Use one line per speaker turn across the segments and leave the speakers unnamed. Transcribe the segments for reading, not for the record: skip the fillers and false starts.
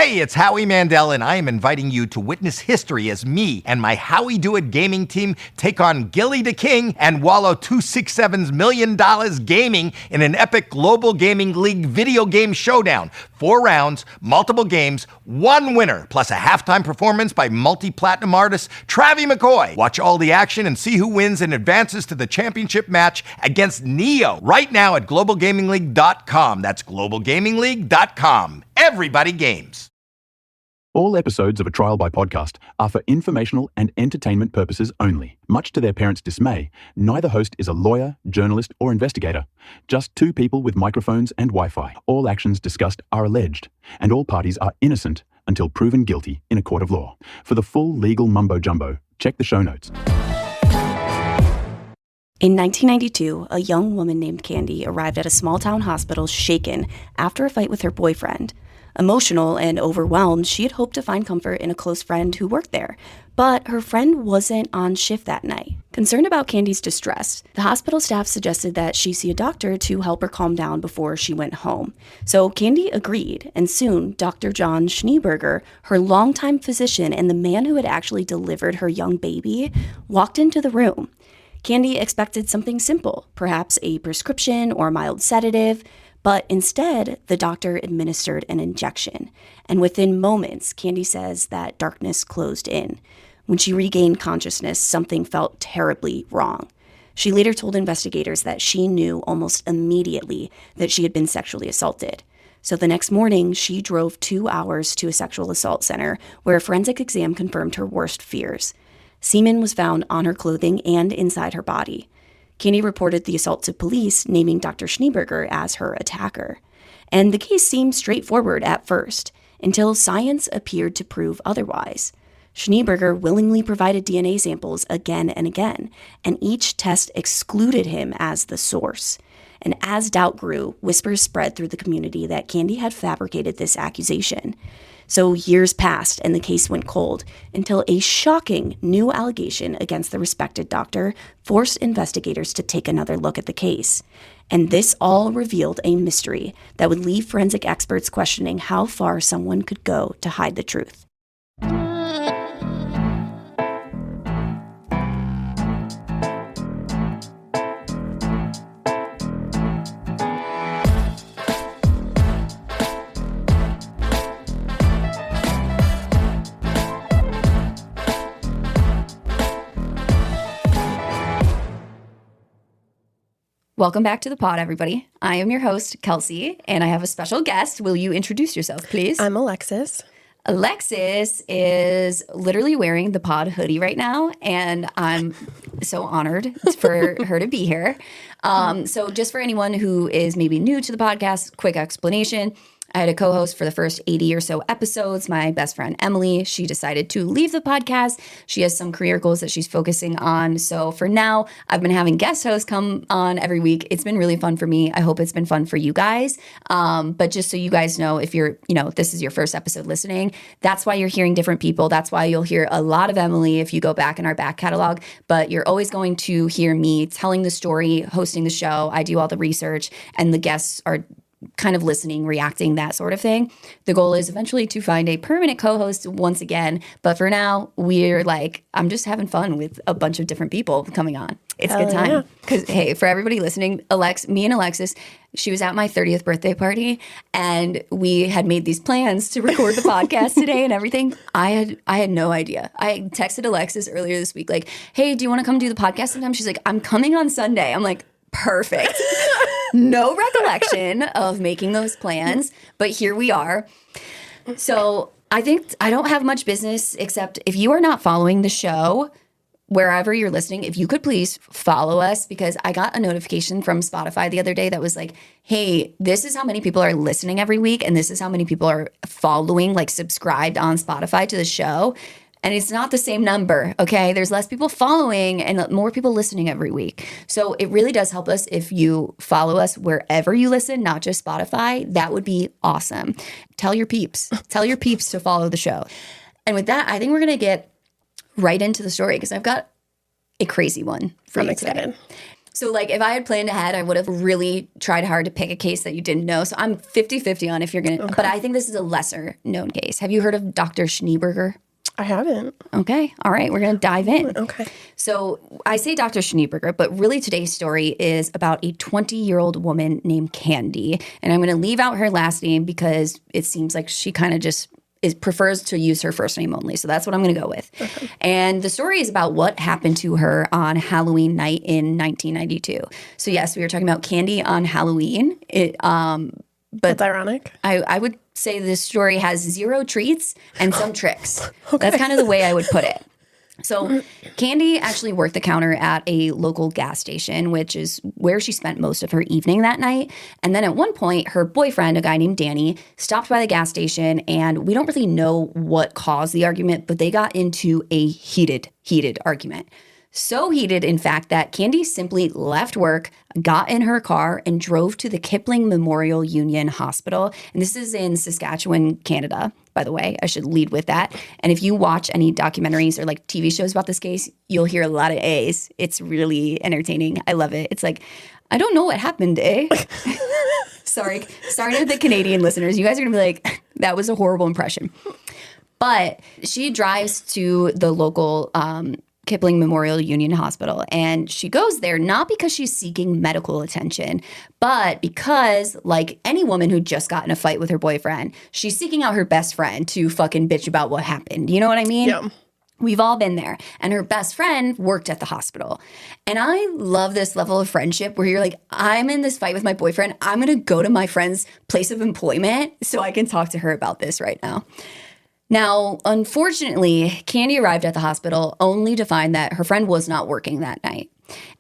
Hey, it's Howie Mandel, and I am inviting you to witness history as me and my Howie Do It gaming team take on Gilly the King and Wallow 267's $1 million gaming in an epic global gaming league video game showdown. 4 rounds, multiple games, 1 winner, plus a halftime performance by multi-platinum artist Travie McCoy. Watch all the action and see who wins and advances to the championship match against Neo right now at globalgamingleague.com. That's globalgamingleague.com. Everybody games.
All episodes of A Trial by Podcast are for informational and entertainment purposes only. Much to their parents' dismay, neither host is a lawyer, journalist, or investigator. Just 2 people with microphones and Wi-Fi. All actions discussed are alleged, and all parties are innocent until proven guilty in a court of law. For the full legal mumbo-jumbo, check the show notes.
In 1992, a young woman named Candy arrived at a small-town hospital shaken after a fight with her boyfriend. Emotional and overwhelmed, she had hoped to find comfort in a close friend who worked there, but her friend wasn't on shift that night. Concerned about Candy's distress, the hospital staff suggested that she see a doctor to help her calm down before she went home. So Candy agreed, and soon Dr. John Schneeberger, her longtime physician and the man who had actually delivered her young baby, walked into the room. Candy expected something simple, perhaps a prescription or a mild sedative, but instead, the doctor administered an injection. And within moments, Candy says that darkness closed in. When she regained consciousness, something felt terribly wrong. She later told investigators that she knew almost immediately that she had been sexually assaulted. So the next morning, she drove 2 hours to a sexual assault center where a forensic exam confirmed her worst fears. Semen was found on her clothing and inside her body. Candy reported the assault to police, naming Dr. Schneeberger as her attacker. And the case seemed straightforward at first, until science appeared to prove otherwise. Schneeberger willingly provided DNA samples again and again, and each test excluded him as the source. And as doubt grew, whispers spread through the community that Candy had fabricated this accusation. So years passed and the case went cold until a shocking new allegation against the respected doctor forced investigators to take another look at the case. And this all revealed a mystery that would leave forensic experts questioning how far someone could go to hide the truth. Welcome back to the pod, everybody. I am your host, Kelsey, and I have a special guest. Will you introduce yourself, please?
I'm Alexis.
Alexis is literally wearing the pod hoodie right now, and I'm so honored for her to be here. So just for anyone who is maybe new to the podcast, quick explanation. I had a co-host for the first 80 or so episodes, my best friend Emily. She decided to leave the podcast. She has some career goals that she's focusing on. So for now, I've been having guest hosts come on every week. It's been really fun for me. I hope it's been fun for you guys. But just so you guys know, if you're, this is your first episode listening, that's why you're hearing different people. That's why you'll hear a lot of Emily if you go back in our back catalog. But you're always going to hear me telling the story, hosting the show. I do all the research, and the guests are kind of listening, reacting, that sort of thing. The goal is eventually to find a permanent co-host once again. But for now, I'm just having fun with a bunch of different people coming on. It's a good time. Because, hey, for everybody listening, me and Alexis, she was at my 30th birthday party, and we had made these plans to record the podcast today and everything. I had no idea. I texted Alexis earlier this week, like, hey, do you want to come do the podcast sometime? She's like, I'm coming on Sunday. I'm like, perfect. No recollection of making those plans, but here we are. So I think I don't have much business except if you are not following the show, wherever you're listening, if you could please follow us, because I got a notification from Spotify the other day that was like, hey, this is how many people are listening every week, and this is how many people are following, subscribed on Spotify to the show. And it's not the same number, okay? There's less people following and more people listening every week. So it really does help us if you follow us wherever you listen, not just Spotify. That would be awesome. Tell your peeps. Tell your peeps to follow the show. And with that, I think we're going to get right into the story because I've got a crazy one for you today. So, like, if I had planned ahead, I would have really tried hard to pick a case that you didn't know. So I'm 50-50 on if you're going to, but I think this is a lesser known case. Have you heard of Dr. Schneeberger?
I haven't.
Okay. All right. We're going to dive in.
Okay.
So I say Dr. Schneeberger, but really today's story is about a 20-year-old woman named Candy. And I'm going to leave out her last name because it seems like she kind of just prefers to use her first name only. So that's what I'm going to go with. Okay. And the story is about what happened to her on Halloween night in 1992. So yes, we were talking about Candy on Halloween. But
That's ironic.
I would say this story has 0 treats and some tricks. Okay. That's kind of the way I would put it. So Candy actually worked the counter at a local gas station, which is where she spent most of her evening that night. And then at one point, her boyfriend, a guy named Danny, stopped by the gas station, and we don't really know what caused the argument, but they got into a heated argument. So heated, in fact, that Candy simply left work, got in her car, and drove to the Kipling Memorial Union Hospital. And this is in Saskatchewan, Canada, by the way. I should lead with that. And if you watch any documentaries or like TV shows about this case, you'll hear a lot of A's. It's really entertaining. I love it. It's like, I don't know what happened, eh? Sorry to the Canadian listeners. You guys are going to be like, that was a horrible impression. But she drives to the local Kipling Memorial Union Hospital. And she goes there not because she's seeking medical attention, but because, like any woman who just got in a fight with her boyfriend, she's seeking out her best friend to fucking bitch about what happened. You know what I mean?
Yeah.
We've all been there. And her best friend worked at the hospital. And I love this level of friendship where you're like, I'm in this fight with my boyfriend. I'm going to go to my friend's place of employment so I can talk to her about this right now. Now, unfortunately, Candy arrived at the hospital only to find that her friend was not working that night.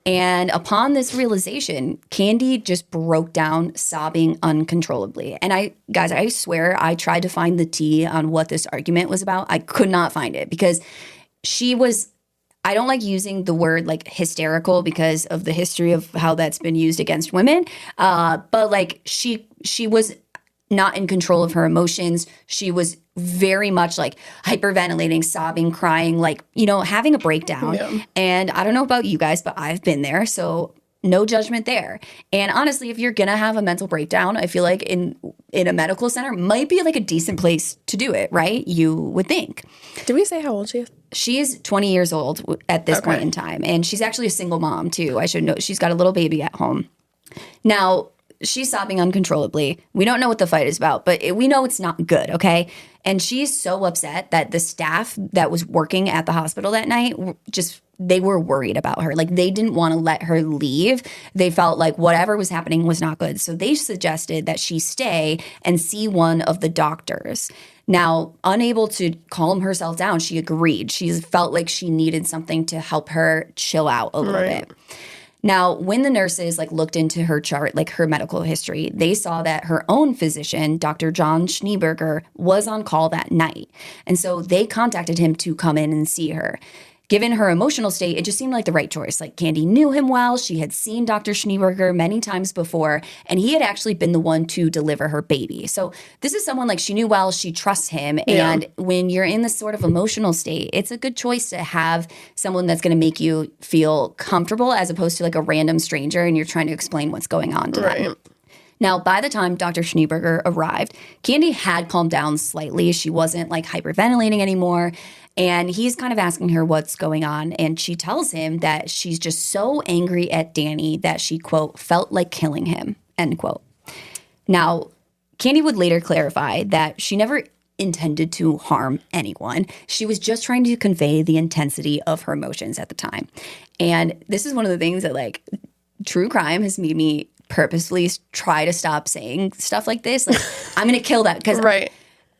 And upon this realization, Candy just broke down, sobbing uncontrollably. And I swear I tried to find the tea on what this argument was about. I could not find it because she was, I don't like using the word like hysterical because of the history of how that's been used against women. But like she was not in control of her emotions. She was very much like hyperventilating, sobbing, crying, like, you know, having a breakdown. Yeah. And I don't know about you guys, but I've been there. So no judgment there. And honestly, if you're going to have a mental breakdown, I feel like in a medical center might be like a decent place to do it, right? You would think.
Did we say how old she is?
She is 20 years old at this point in time. And she's actually a single mom too. I should know. She's got a little baby at home. Now, she's sobbing uncontrollably. We don't know what the fight is about, but we know it's not good, okay? And she's so upset that the staff that was working at the hospital that night they were worried about her. Like, they didn't want to let her leave. They felt like whatever was happening was not good. So they suggested that she stay and see one of the doctors. Now, unable to calm herself down, she agreed. She felt like she needed something to help her chill out a little bit. Now, when the nurses looked into her chart, like her medical history, they saw that her own physician, Dr. John Schneeberger, was on call that night. And so they contacted him to come in and see her. Given her emotional state, it just seemed like the right choice. Like, Candy knew him well. She had seen Dr. Schneeberger many times before, and he had actually been the one to deliver her baby. So this is someone like she knew well, she trusts him. Yeah. And when you're in this sort of emotional state, it's a good choice to have someone that's going to make you feel comfortable as opposed to like a random stranger and you're trying to explain what's going on to them. Now, by the time Dr. Schneeberger arrived, Candy had calmed down slightly. She wasn't like hyperventilating anymore. And he's kind of asking her what's going on. And she tells him that she's just so angry at Danny that she, quote, felt like killing him, end quote. Now, Candy would later clarify that she never intended to harm anyone. She was just trying to convey the intensity of her emotions at the time. And this is one of the things that like true crime has made me purposefully try to stop saying stuff like this. Like, I'm going to kill that because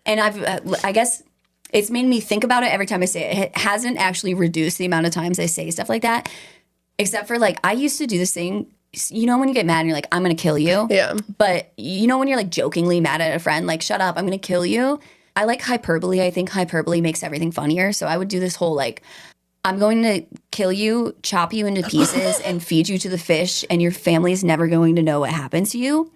and I guess it's made me think about it every time I say it. It hasn't actually reduced the amount of times I say stuff like that, except for like I used to do this thing. You know when you get mad and you're like, I'm going to kill you? Yeah. But you know when you're like jokingly mad at a friend, like, shut up, I'm going to kill you? I like hyperbole. I think hyperbole makes everything funnier. So I would do this whole like, I'm going to kill you, chop you into pieces, and feed you to the fish, and your family's never going to know what happened to you.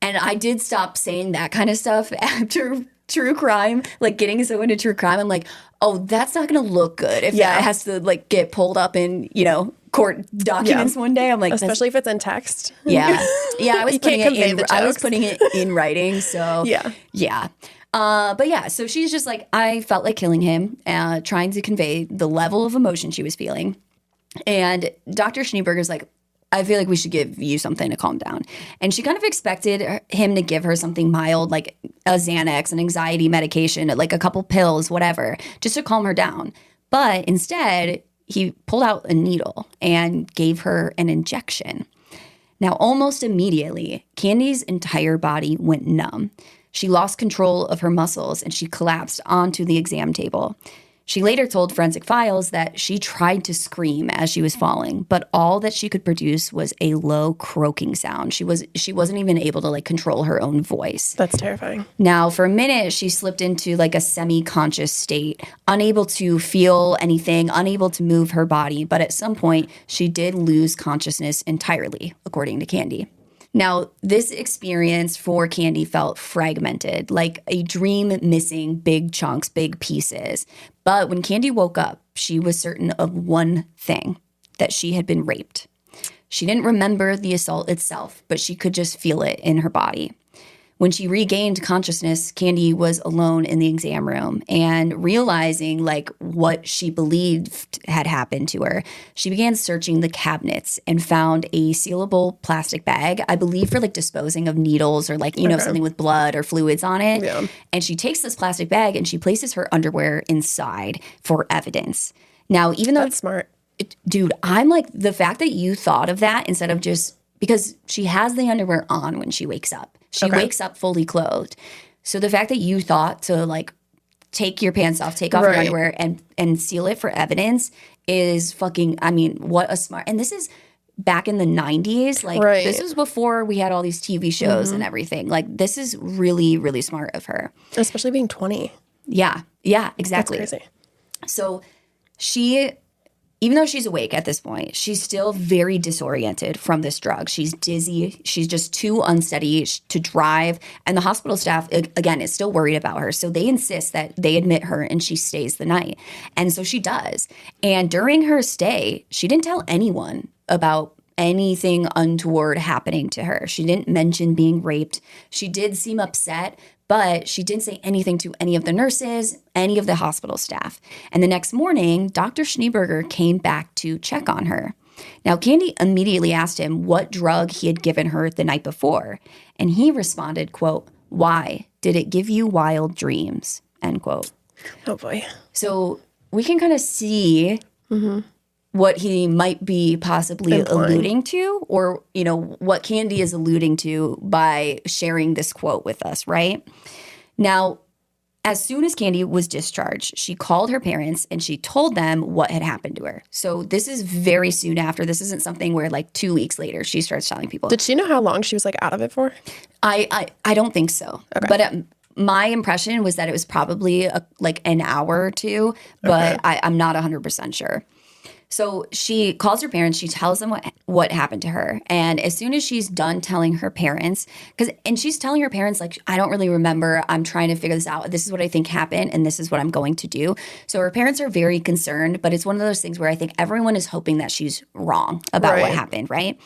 And I did stop saying that kind of stuff after true crime, like getting so into true crime. I'm like, oh, that's not going to look good if that has to like get pulled up and, you know, court documents one day. I'm like,
especially if it's in text.
yeah. I was
You
putting
can't
it
convey
in.
the
I was
jokes.
putting it in writing. So
Yeah.
But yeah, so she's just like, I felt like killing him, trying to convey the level of emotion she was feeling. And Dr. Schneeberger's like, I feel like we should give you something to calm down. And she kind of expected him to give her something mild, like a Xanax, an anxiety medication, like a couple pills, whatever, just to calm her down. But instead, he pulled out a needle and gave her an injection. Now, almost immediately, Candy's entire body went numb. She lost control of her muscles and she collapsed onto the exam table. She later told Forensic Files that she tried to scream as she was falling, but all that she could produce was a low croaking sound. She wasn't even able to like control her own voice.
That's terrifying.
Now, for a minute, she slipped into like a semi-conscious state, unable to feel anything, unable to move her body. But at some point, she did lose consciousness entirely, according to Candy. Now, this experience for Candy felt fragmented, like a dream missing big chunks, big pieces. But when Candy woke up, she was certain of one thing, that she had been raped. She didn't remember the assault itself, but she could just feel it in her body. When she regained consciousness, Candy was alone in the exam room, and realizing like what she believed had happened to her, she began searching the cabinets and found a sealable plastic bag, I believe for like disposing of needles or like, you know, something with blood or fluids on it.
Yeah.
And she takes this plastic bag and she places her underwear inside for evidence. Now, even though
That's smart.
dude, I'm like, the fact that you thought of that instead of just because she has the underwear on when she wakes up. She wakes up fully clothed. So the fact that you thought to like take your pants off, take off your underwear and seal it for evidence is fucking, I mean, what a smart, and this is back in the 90s. Like this was before we had all these TV shows and everything. Like this is really, really smart of her.
Especially being 20.
Yeah, exactly.
That's crazy.
So she, even though she's awake at this point, she's still very disoriented from this drug. She's dizzy. She's just too unsteady to drive. And the hospital staff, again, is still worried about her. So they insist that they admit her and she stays the night. And so she does. And during her stay, she didn't tell anyone about anything untoward happening to her. She didn't mention being raped. She did seem upset, but she didn't say anything to any of the nurses, any of the hospital staff. And the next morning, Dr. Schneeberger came back to check on her. Now, Candy immediately asked him what drug he had given her the night before. And he responded, quote, "Why? Did it give you wild dreams?" End quote.
Oh, boy.
So we can kind of see what he might be possibly alluding to, or, you know, what Candy is alluding to by sharing this quote with us, right? Now, as soon as Candy was discharged, she called her parents and she told them what had happened to her. So this is very soon after. This isn't something where like 2 weeks later she starts telling people.
Did she know how long she was like out of it for?
I don't think so. Okay. But my impression was that it was probably like an hour or two, but I'm not 100% sure. So she calls her parents. She tells them what happened to her. And as soon as she's done telling her parents, and she's telling her parents, like, I don't really remember. I'm trying to figure this out. This is what I think happened, and this is what I'm going to do. So her parents are very concerned, but it's one of those things where I think everyone is hoping that she's wrong about what happened, right?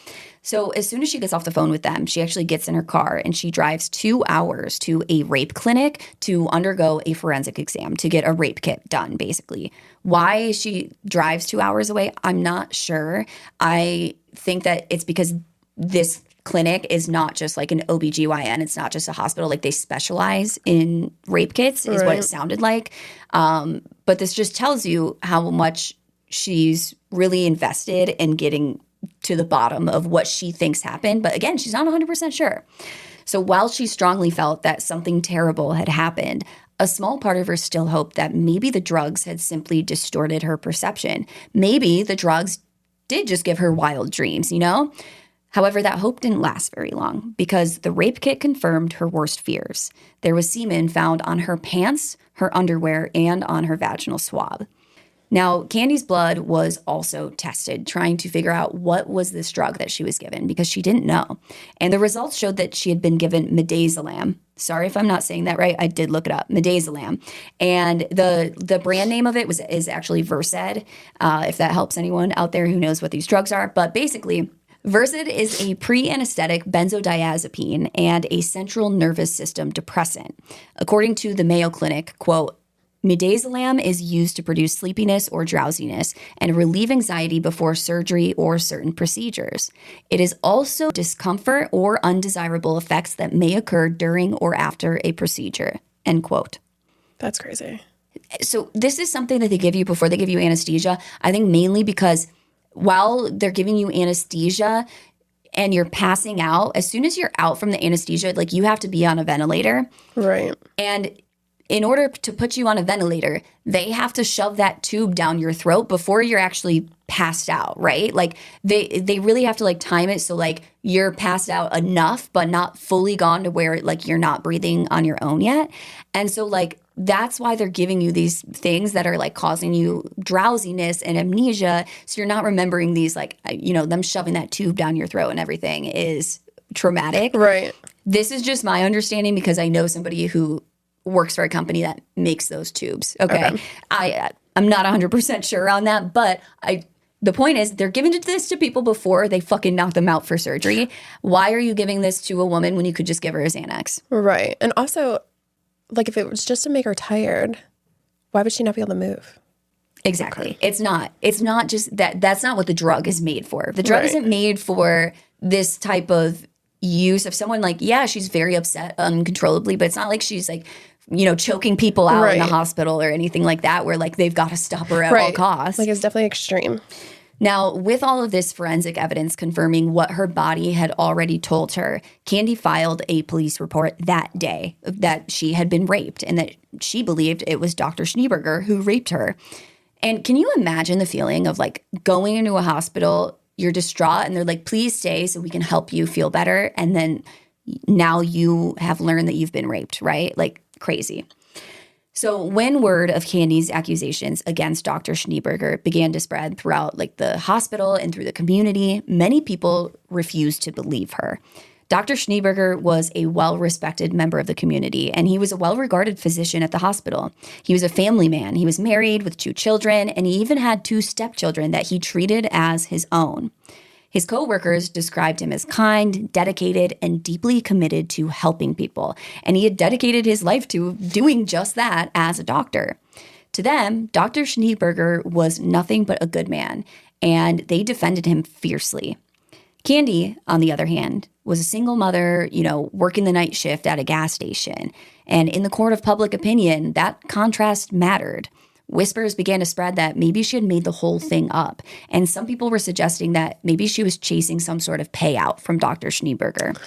So as soon as she gets off the phone with them, she actually gets in her car and she drives 2 hours to a rape clinic to undergo a forensic exam, to get a rape kit done, basically. Why she drives 2 hours away, I'm not sure. I think that it's because this clinic is not just like an OBGYN. It's not just a hospital. Like they specialize in rape kits is what it sounded like. But this just tells you how much she's really invested in getting to the bottom of what she thinks happened. But again, she's not 100% sure. So while she strongly felt that something terrible had happened, a small part of her still hoped that maybe the drugs had simply distorted her perception. Maybe the drugs did just give her wild dreams, you know? However, that hope didn't last very long because the rape kit confirmed her worst fears. There was semen found on her pants, her underwear, and on her vaginal swab. Now, Candy's blood was also tested, trying to figure out what was this drug that she was given because she didn't know. And the results showed that she had been given midazolam, Sorry if I'm not saying that right. I did look it up. Midazolam. And the brand name of it is actually Versed, if that helps anyone out there who knows what these drugs are. But basically, Versed is a pre-anesthetic benzodiazepine and a central nervous system depressant. According to the Mayo Clinic, quote, midazolam is used to produce sleepiness or drowsiness and relieve anxiety before surgery or certain procedures. It is also discomfort or undesirable effects that may occur during or after a procedure, end quote.
That's crazy.
So this is something that they give you before they give you anesthesia, I think mainly because while they're giving you anesthesia and you're passing out, as soon as you're out from the anesthesia, like you have to be on a ventilator.
Right.
And in order to put you on a ventilator, they have to shove that tube down your throat before you're actually passed out, right? Like they really have to like time it so like you're passed out enough, but not fully gone to where like you're not breathing on your own yet. And so like that's why they're giving you these things that are like causing you drowsiness and amnesia. So you're not remembering these like, them shoving that tube down your throat and everything is traumatic.
Right.
This is just my understanding because I know somebody who works for a company that makes those tubes. Okay. I'm not 100% sure on that, but the point is they're giving this to people before they fucking knock them out for surgery. Why are you giving this to a woman when you could just give her a Xanax?
Right. And also, like if it was just to make her tired, why would she not be able to move?
Exactly. It's not just that. That's not what the drug is made for. The drug isn't made for this type of use of someone like, yeah, she's very upset uncontrollably, but it's not like she's like, choking people out in the hospital or anything like that where like they've got to stop her at all costs.
Like it's definitely extreme.
Now, with all of this forensic evidence confirming what her body had already told her, Candy filed a police report that day that she had been raped and that she believed it was Dr. Schneeberger who raped her. And can you imagine the feeling of like going into a hospital, you're distraught and they're like, please stay so we can help you feel better. And then now you have learned that you've been raped, right? Like crazy. So when word of Candy's accusations against Dr. Schneeberger began to spread throughout like the hospital and through the community, many people refused to believe her. Dr. Schneeberger was a well-respected member of the community, and he was a well-regarded physician at the hospital. He was a family man. He was married with 2 children, and he even had 2 stepchildren that he treated as his own. His co-workers described him as kind, dedicated, and deeply committed to helping people. And he had dedicated his life to doing just that as a doctor. To them, Dr. Schneeberger was nothing but a good man, and they defended him fiercely. Candy, on the other hand, was a single mother, working the night shift at a gas station. And in the court of public opinion, that contrast mattered. Whispers began to spread that maybe she had made the whole thing up. And some people were suggesting that maybe she was chasing some sort of payout from Dr. Schneeberger.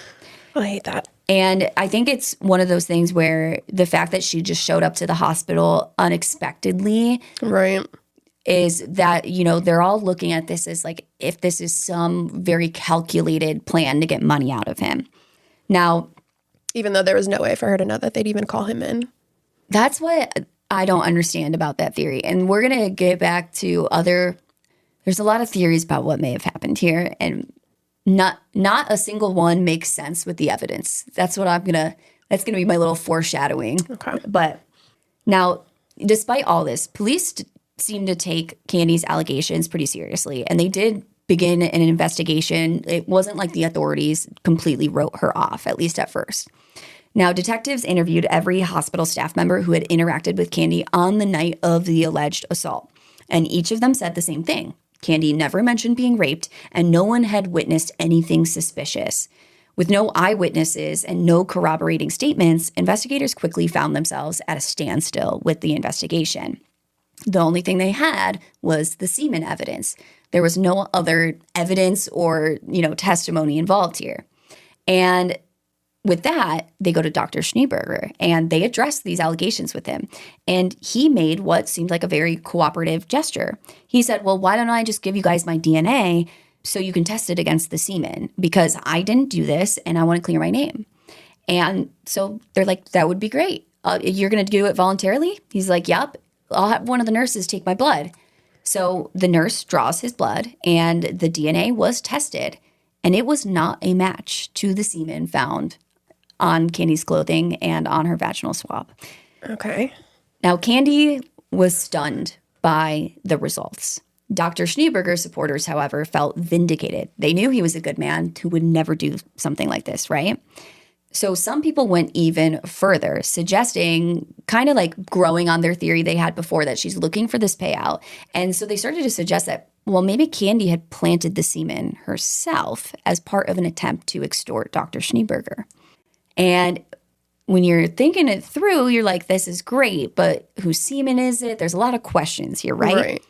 I hate that.
And I think it's one of those things where the fact that she just showed up to the hospital unexpectedly is that, they're all looking at this as like if this is some very calculated plan to get money out of him. Now,
even though there was no way for her to know that they'd even call him in.
That's what I don't understand about that theory. And we're going to get back to there's a lot of theories about what may have happened here. And not a single one makes sense with the evidence. That's going to be my little foreshadowing.
Okay.
But now, despite all this, police seem to take Candy's allegations pretty seriously. And they did begin an investigation. It wasn't like the authorities completely wrote her off, at least at first. Now, detectives interviewed every hospital staff member who had interacted with Candy on the night of the alleged assault. And each of them said the same thing. Candy never mentioned being raped, and no one had witnessed anything suspicious. With no eyewitnesses and no corroborating statements, investigators quickly found themselves at a standstill with the investigation. The only thing they had was the semen evidence. There was no other evidence or, testimony involved here. And with that, they go to Dr. Schneeberger and they address these allegations with him. And he made what seemed like a very cooperative gesture. He said, well, why don't I just give you guys my DNA so you can test it against the semen? Because I didn't do this and I want to clear my name. And so they're like, that would be great. You're going to do it voluntarily? He's like, yep. I'll have one of the nurses take my blood. So the nurse draws his blood and the DNA was tested. And it was not a match to the semen found on Candy's clothing and on her vaginal swab.
Okay.
Now, Candy was stunned by the results. Dr. Schneeberger's supporters, however, felt vindicated. They knew he was a good man who would never do something like this, right? So some people went even further, suggesting, kind of like growing on their theory they had before, that she's looking for this payout. And so they started to suggest that, well, maybe Candy had planted the semen herself as part of an attempt to extort Dr. Schneeberger. And when you're thinking it through, you're like, this is great, but whose semen is it? There's a lot of questions here, right?
Right.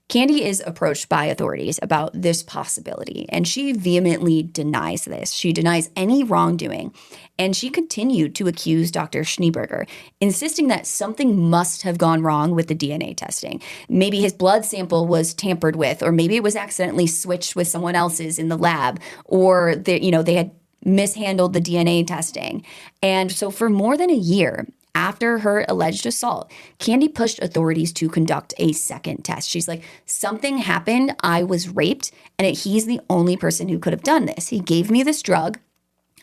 Candy is approached by authorities about this possibility, and she vehemently denies this. She denies any wrongdoing, and she continued to accuse Dr. Schneeberger, insisting that something must have gone wrong with the DNA testing. Maybe his blood sample was tampered with, or maybe it was accidentally switched with someone else's in the lab, or they had mishandled the DNA testing. And so for more than a year after her alleged assault, Candy pushed authorities to conduct a second test. She's like, something happened. I was raped, and he's the only person who could have done this. He gave me this drug.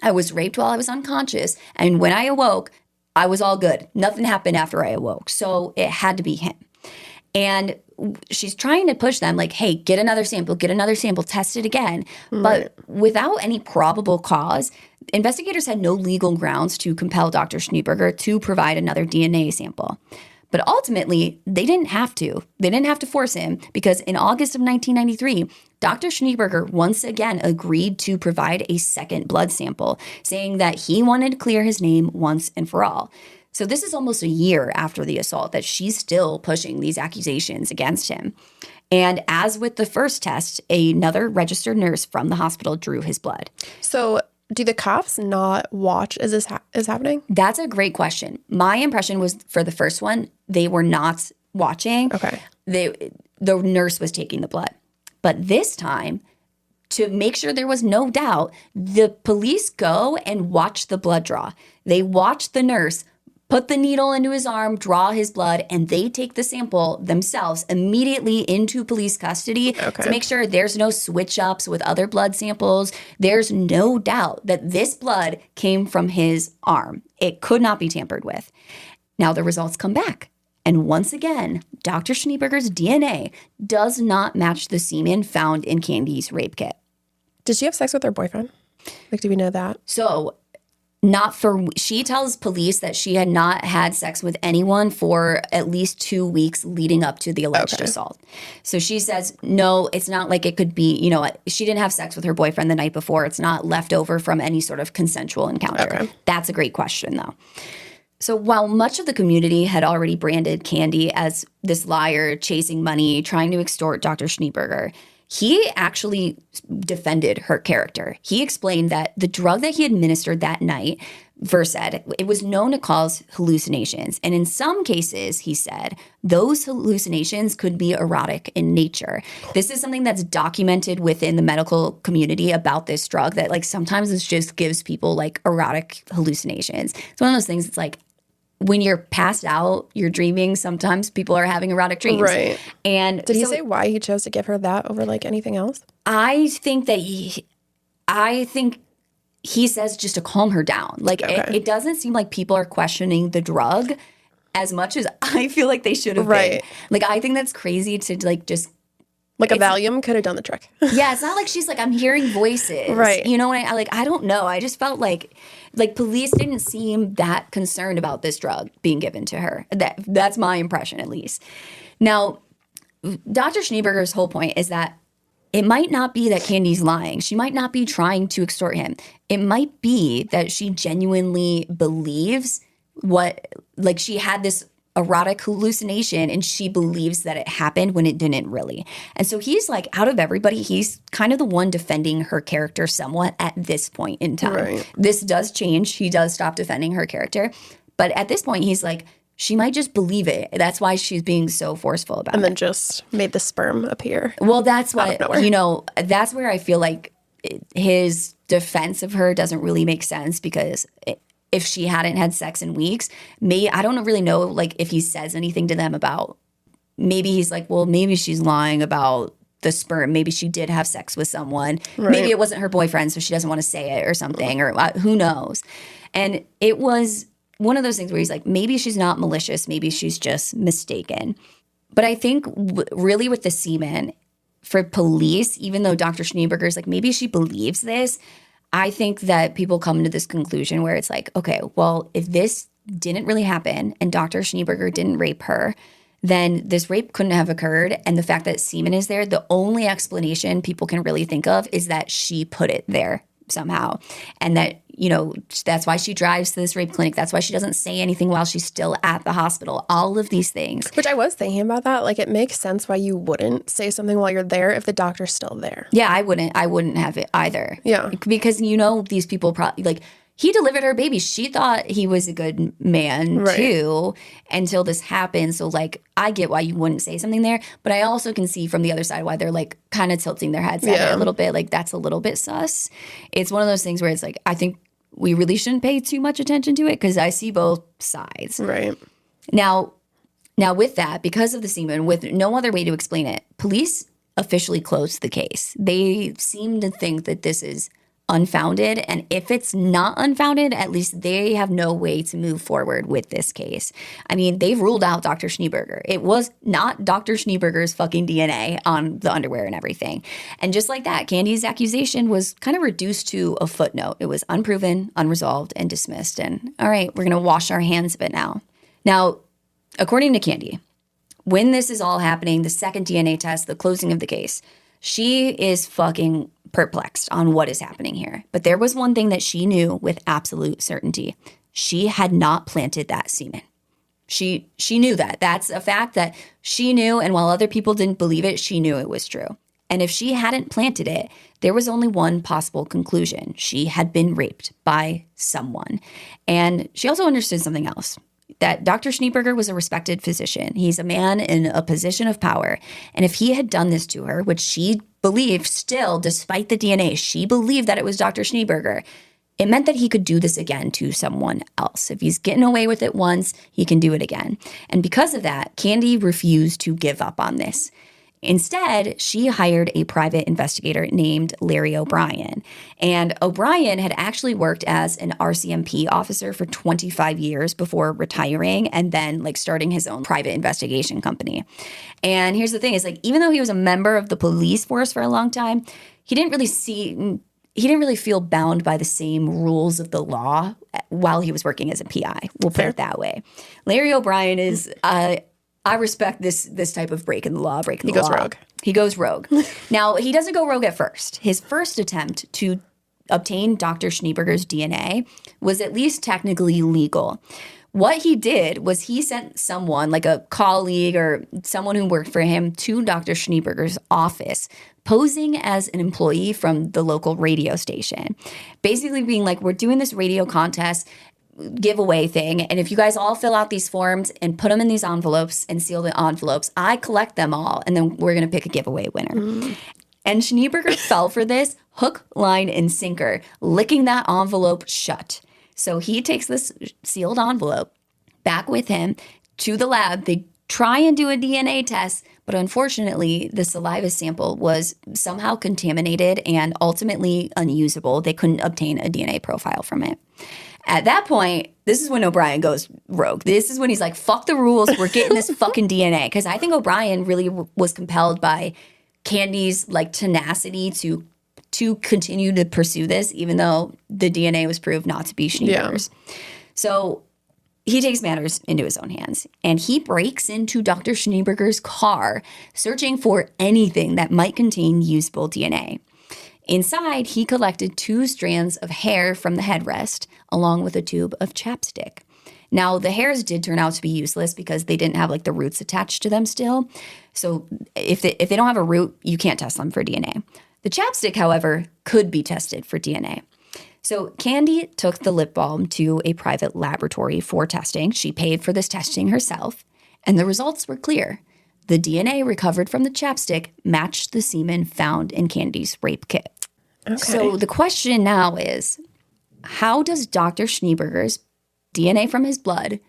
I was raped while I was unconscious, and when I awoke, I was all good. Nothing happened after I awoke. So it had to be him. And she's trying to push them like, hey, get another sample, test it again. But without any probable cause, investigators had no legal grounds to compel Dr. Schneeberger to provide another DNA sample. But ultimately, they didn't have to. They didn't have to force him, because in August of 1993, Dr. Schneeberger once again agreed to provide a second blood sample, saying that he wanted to clear his name once and for all. So this is almost a year after the assault that she's still pushing these accusations against him. And as with the first test, another registered nurse from the hospital drew his blood.
So do the cops not watch as this is happening?
That's a great question. My impression was, for the first one, they were not watching.
Okay.
The nurse was taking the blood. But this time, to make sure there was no doubt, the police go and watch the blood draw. They watch the nurse put the needle into his arm, draw his blood, and they take the sample themselves immediately into police custody to make sure there's no switch-ups with other blood samples. There's no doubt that this blood came from his arm. It could not be tampered with. Now the results come back. And once again, Dr. Schneeberger's DNA does not match the semen found in Candy's rape kit.
Did she have sex with her boyfriend? Like, do we know that?
So she tells police that she had not had sex with anyone for at least 2 weeks leading up to the alleged assault. So she says, no, it's not like it could be, she didn't have sex with her boyfriend the night before. It's not left over from any sort of consensual encounter. Okay. That's a great question, though. So while much of the community had already branded Candy as this liar, chasing money, trying to extort Dr. Schneeberger, he actually defended her character. He explained that the drug that he administered that night, Versed, it was known to cause hallucinations. And in some cases, he said, those hallucinations could be erotic in nature. This is something that's documented within the medical community about this drug, that like sometimes it just gives people like erotic hallucinations. It's one of those things, it's like, when you're passed out, you're dreaming, sometimes people are having erotic dreams.
Right.
And
did he say why he chose to give her that over like anything else?
I think he says just to calm her down. Like it doesn't seem like people are questioning the drug as much as I feel like they should have been. Like I think that's crazy to like just
like a Valium could have done the trick.
Yeah, it's not like she's like, I'm hearing voices.
Right.
You know, I don't know. I just felt like police didn't seem that concerned about this drug being given to her. That's my impression, at least. Now, Dr. Schneeberger's whole point is that it might not be that Candy's lying. She might not be trying to extort him. It might be that she genuinely believes she had this erotic hallucination and she believes that it happened when it didn't really. And so he's like, out of everybody, he's kind of the one defending her character somewhat at this point in time. Right. This does change. He does stop defending her character. But at this point, he's like, she might just believe it. That's why she's being so forceful about it.
And then just made the sperm appear.
Well, that's what, that's where I feel like his defense of her doesn't really make sense, because if she hadn't had sex in weeks, I don't really know, like, if he says anything to them about, maybe he's like, well, maybe she's lying about the sperm. Maybe she did have sex with someone.
Right.
Maybe it wasn't her boyfriend, so she doesn't want to say it or something, or who knows. And it was one of those things where he's like, maybe she's not malicious. Maybe she's just mistaken. But I think really with the semen, for police, even though Dr. Schneeberger's like, maybe she believes this, I think that people come to this conclusion where it's like, okay, well, if this didn't really happen and Dr. Schneeberger didn't rape her, then this rape couldn't have occurred. And the fact that semen is there, the only explanation people can really think of is that she put it there somehow. And that, you know, that's why she drives to this rape clinic. That's why she doesn't say anything while she's still at the hospital. All of these things.
Which I was thinking about that. Like, it makes sense why you wouldn't say something while you're there if the doctor's still there.
Yeah, I wouldn't have it either.
Yeah.
Because, you know, these people probably, like, he delivered her baby. She thought he was a good man, too, until this happened. So, like, I get why you wouldn't say something there. But I also can see from the other side why they're, like, kind of tilting their heads at it a little bit. Like, that's a little bit sus. It's one of those things where it's like, I think we really shouldn't pay too much attention to it because I see both sides.
Right.
Now, with that, because of the semen, with no other way to explain it, police officially closed the case. They seem to think that this is unfounded. And if it's not unfounded, at least they have no way to move forward with this case. I mean, they've ruled out Dr. Schneeberger. It was not Dr. Schneeberger's fucking DNA on the underwear and everything. And just like that, Candy's accusation was kind of reduced to a footnote. It was unproven, unresolved, and dismissed. And all right, we're going to wash our hands of it now. Now, according to Candy, when this is all happening, the second DNA test, the closing of the case, she is fucking perplexed on what is happening here. But there was one thing that she knew with absolute certainty. She had not planted that semen. She knew that. That's a fact that she knew, and while other people didn't believe it, she knew it was true. And if she hadn't planted it, there was only one possible conclusion. She had been raped by someone. And she also understood something else. That Dr. Schneeberger was a respected physician. He's a man in a position of power. And if he had done this to her, which she believed still, despite the DNA, she believed that it was Dr. Schneeberger, it meant that he could do this again to someone else. If he's getting away with it once, he can do it again. And because of that, Candy refused to give up on this. Instead, she hired a private investigator named Larry O'Brien. And O'Brien had actually worked as an RCMP officer for 25 years before retiring and then like starting his own private investigation company. And here's the thing is like, even though he was a member of the police force for a long time, he didn't really feel bound by the same rules of the law while he was working as a PI. We'll put it that way. Larry O'Brien is I respect this type of breaking the law. He goes rogue. He goes rogue. Now, he doesn't go rogue at first. His first attempt to obtain Dr. Schneeberger's DNA was at least technically legal. What he did was he sent someone, like a colleague or someone who worked for him, to Dr. Schneeberger's office, posing as an employee from the local radio station. Basically being like, we're doing this radio contest giveaway thing, and if you guys all fill out these forms and put them in these envelopes and seal the envelopes, I collect them all, and then we're going to pick a giveaway winner. And Schneeberger fell for this hook, line, and sinker, licking that envelope shut. So he takes this sealed envelope back with him to the lab. They try and do a DNA test, but unfortunately, the saliva sample was somehow contaminated and ultimately unusable. They couldn't obtain a DNA profile from it. At that point, this is when O'Brien goes rogue. This is when he's like, fuck the rules. We're getting this fucking DNA. Because I think O'Brien really was compelled by Candy's like tenacity to continue to pursue this, even though the DNA was proved not to be Schneeberger's. Yeah. So he takes matters into his own hands. And he breaks into Dr. Schneeberger's car, searching for anything that might contain usable DNA. Inside, he collected 2 strands of hair from the headrest, along with a tube of chapstick. Now, the hairs did turn out to be useless because they didn't have like the roots attached to them still. So if they don't have a root, you can't test them for DNA. The chapstick, however, could be tested for DNA. So Candy took the lip balm to a private laboratory for testing. She paid for this testing herself, and the results were clear. The DNA recovered from the chapstick matched the semen found in Candy's rape kit. Okay. So the question now is, how does Dr. Schneeberger's DNA from his blood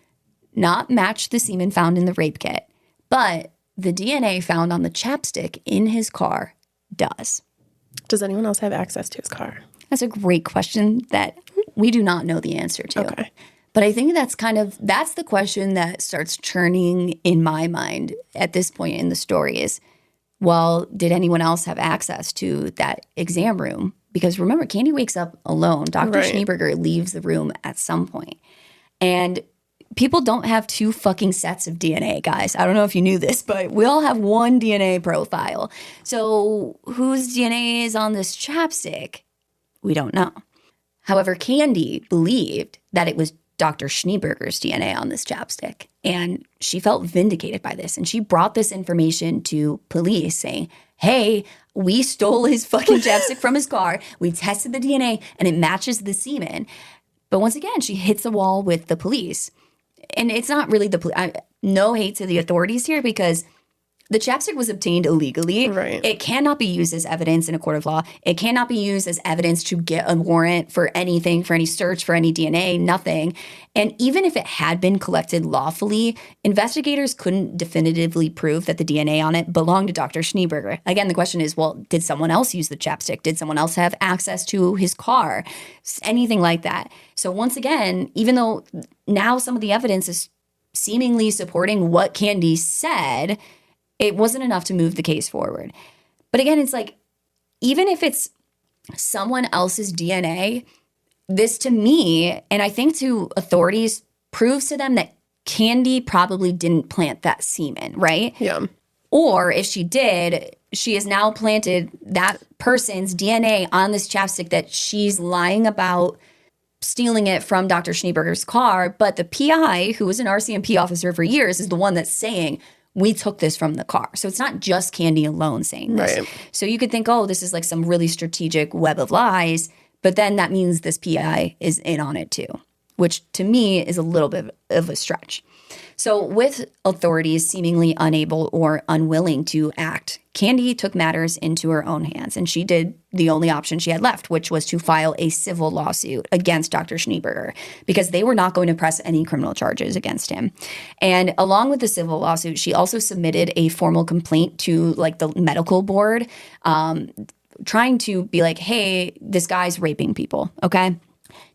not match the semen found in the rape kit, but the DNA found on the chapstick in his car does.
Does anyone else have access to his car?
That's a great question that we do not know the answer to.
Okay.
But I think that's the question that starts churning in my mind at this point in the story is, well, did anyone else have access to that exam room? Because remember, Candy wakes up alone. Dr.
Right.
Schneeberger leaves the room at some point. And people don't have two fucking sets of DNA, guys. I don't know if you knew this, but we all have one DNA profile. So whose DNA is on this chapstick? We don't know. However, Candy believed that it was Dr. Schneeberger's DNA on this chapstick. And she felt vindicated by this. And she brought this information to police saying, hey, we stole his fucking chapstick from his car. We tested the DNA and it matches the semen. But once again, she hits a wall with the police. And it's not really no hate to the authorities here because the chapstick was obtained illegally.
Right.
It cannot be used as evidence in a court of law. It cannot be used as evidence to get a warrant for anything, for any search, for any DNA, nothing. And even if it had been collected lawfully, investigators couldn't definitively prove that the DNA on it belonged to Dr. Schneeberger. Again, the question is, well, did someone else use the chapstick? Did someone else have access to his car? Anything like that. So once again, even though now some of the evidence is seemingly supporting what Candy said, it wasn't enough to move the case forward. But again, it's like, even if it's someone else's DNA, this to me, and I think to authorities, proves to them that Candy probably didn't plant that semen, right?
Yeah.
Or if she did, she has now planted that person's DNA on this chapstick that she's lying about stealing it from Dr. Schneeberger's car. But the PI, who was an RCMP officer for years, is the one that's saying, we took this from the car. So it's not just Candy alone saying this.
Right.
So you could think, oh, this is like some really strategic web of lies. But then that means this PI is in on it too, which to me is a little bit of a stretch. So with authorities seemingly unable or unwilling to act, Candy took matters into her own hands, and she did the only option she had left, which was to file a civil lawsuit against Dr. Schneeberger because they were not going to press any criminal charges against him. And along with the civil lawsuit, she also submitted a formal complaint to like the medical board, trying to be like, hey, this guy's raping people, okay?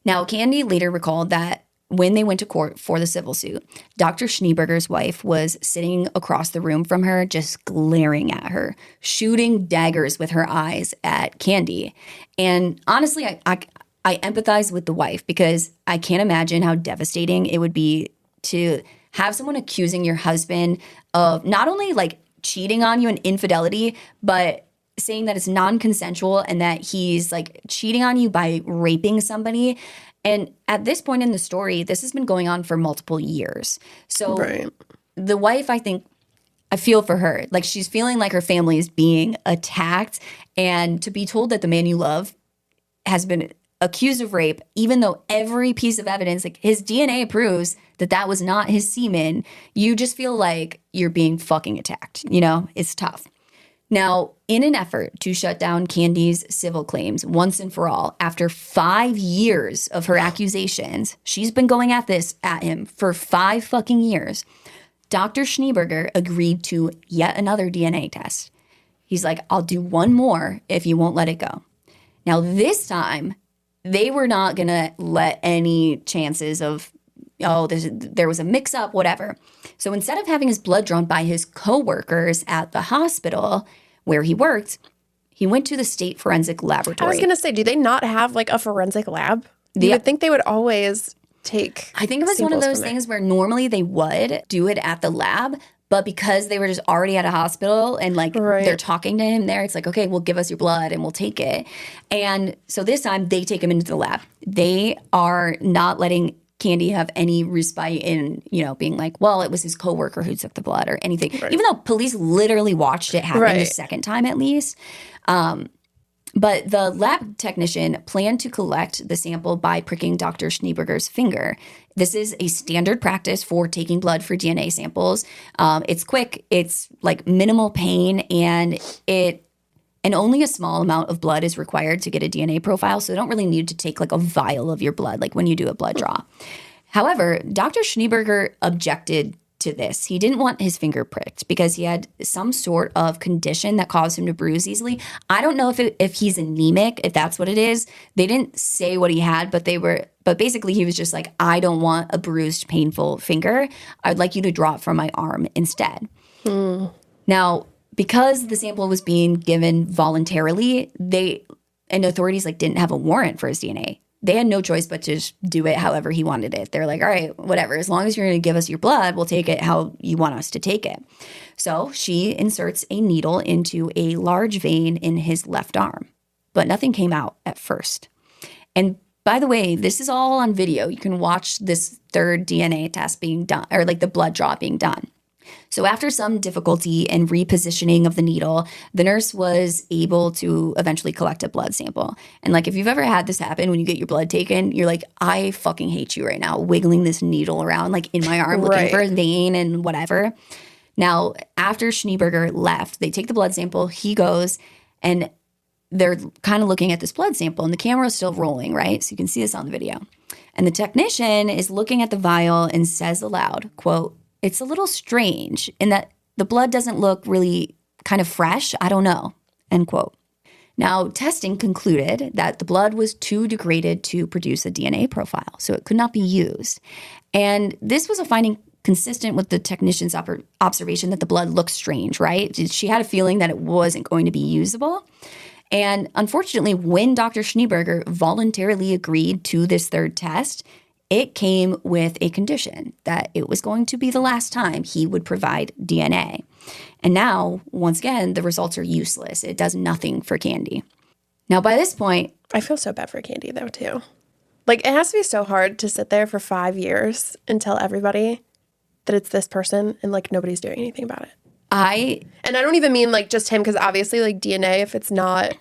Now, Candy later recalled that when they went to court for the civil suit, Dr. Schneeberger's wife was sitting across the room from her, just glaring at her, shooting daggers with her eyes at Candy. And honestly, I empathize with the wife because I can't imagine how devastating it would be to have someone accusing your husband of not only like cheating on you and infidelity, but saying that it's non-consensual and that he's like cheating on you by raping somebody. And at this point in the story, this has been going on for multiple years. So
Right.
the wife, I think, I feel for her. Like she's feeling like her family is being attacked. And to be told that the man you love has been accused of rape, even though every piece of evidence, like his DNA proves that that was not his semen, you just feel like you're being fucking attacked. You know, it's tough. Now, in an effort to shut down Candy's civil claims once and for all, after 5 years of her accusations, she's been going at him for 5 fucking years, Dr. Schneeberger agreed to yet another DNA test. He's like, I'll do one more if you won't let it go. Now, this time, they were not going to let any chances of, there was a mix-up, whatever. So instead of having his blood drawn by his coworkers at the hospital where he worked, he went to the state forensic laboratory.
I was going to say, do they not have like a forensic lab? You would think they would always take
I think it was one of those things where normally they would do it at the lab, but because they were just already at a hospital and like they're talking to him there, it's like, okay, well, give us your blood and we'll take it. And so this time they take him into the lab. They are not letting Candy have any respite in, being like, well, it was his coworker who took the blood or anything. Right. Even though police literally watched it happen the second time at least. But the lab technician planned to collect the sample by pricking Dr. Schneeberger's finger. This is a standard practice for taking blood for DNA samples. It's quick, it's like minimal pain, and only a small amount of blood is required to get a DNA profile, so you don't really need to take like a vial of your blood like when you do a blood draw. However, Dr. Schneeberger objected to this. He didn't want his finger pricked because he had some sort of condition that caused him to bruise easily. I don't know if he's anemic, if that's what it is. They didn't say what he had, but basically he was just like, I don't want a bruised, painful finger. I'd like you to draw it from my arm instead. Now, because the sample was being given voluntarily, and authorities didn't have a warrant for his DNA. They had no choice but to just do it however he wanted it. They're like, all right, whatever. As long as you're going to give us your blood, we'll take it how you want us to take it. So she inserts a needle into a large vein in his left arm, but nothing came out at first. And by the way, this is all on video. You can watch this third DNA test being done, or the blood draw being done. So after some difficulty and repositioning of the needle, the nurse was able to eventually collect a blood sample. And if you've ever had this happen when you get your blood taken, you're like, I fucking hate you right now, wiggling this needle around in my arm, looking for a vein and whatever. Now, after Schneeberger left, they take the blood sample, he goes, and they're kind of looking at this blood sample, and the camera is still rolling, right? So you can see this on the video. And the technician is looking at the vial and says aloud, quote, "It's a little strange in that the blood doesn't look really kind of fresh. I don't know," end quote. Now, testing concluded that the blood was too degraded to produce a DNA profile, so it could not be used. And this was a finding consistent with the technician's observation that the blood looked strange, right? She had a feeling that it wasn't going to be usable. And unfortunately, when Dr. Schneeberger voluntarily agreed to this third test, it came with a condition that it was going to be the last time he would provide DNA. And now, once again, the results are useless. It does nothing for Candy. Now, by this point,
I feel so bad for Candy, though, too. It has to be so hard to sit there for 5 years and tell everybody that it's this person and, nobody's doing anything about it. And I don't even mean, just him, because obviously, DNA, if it's not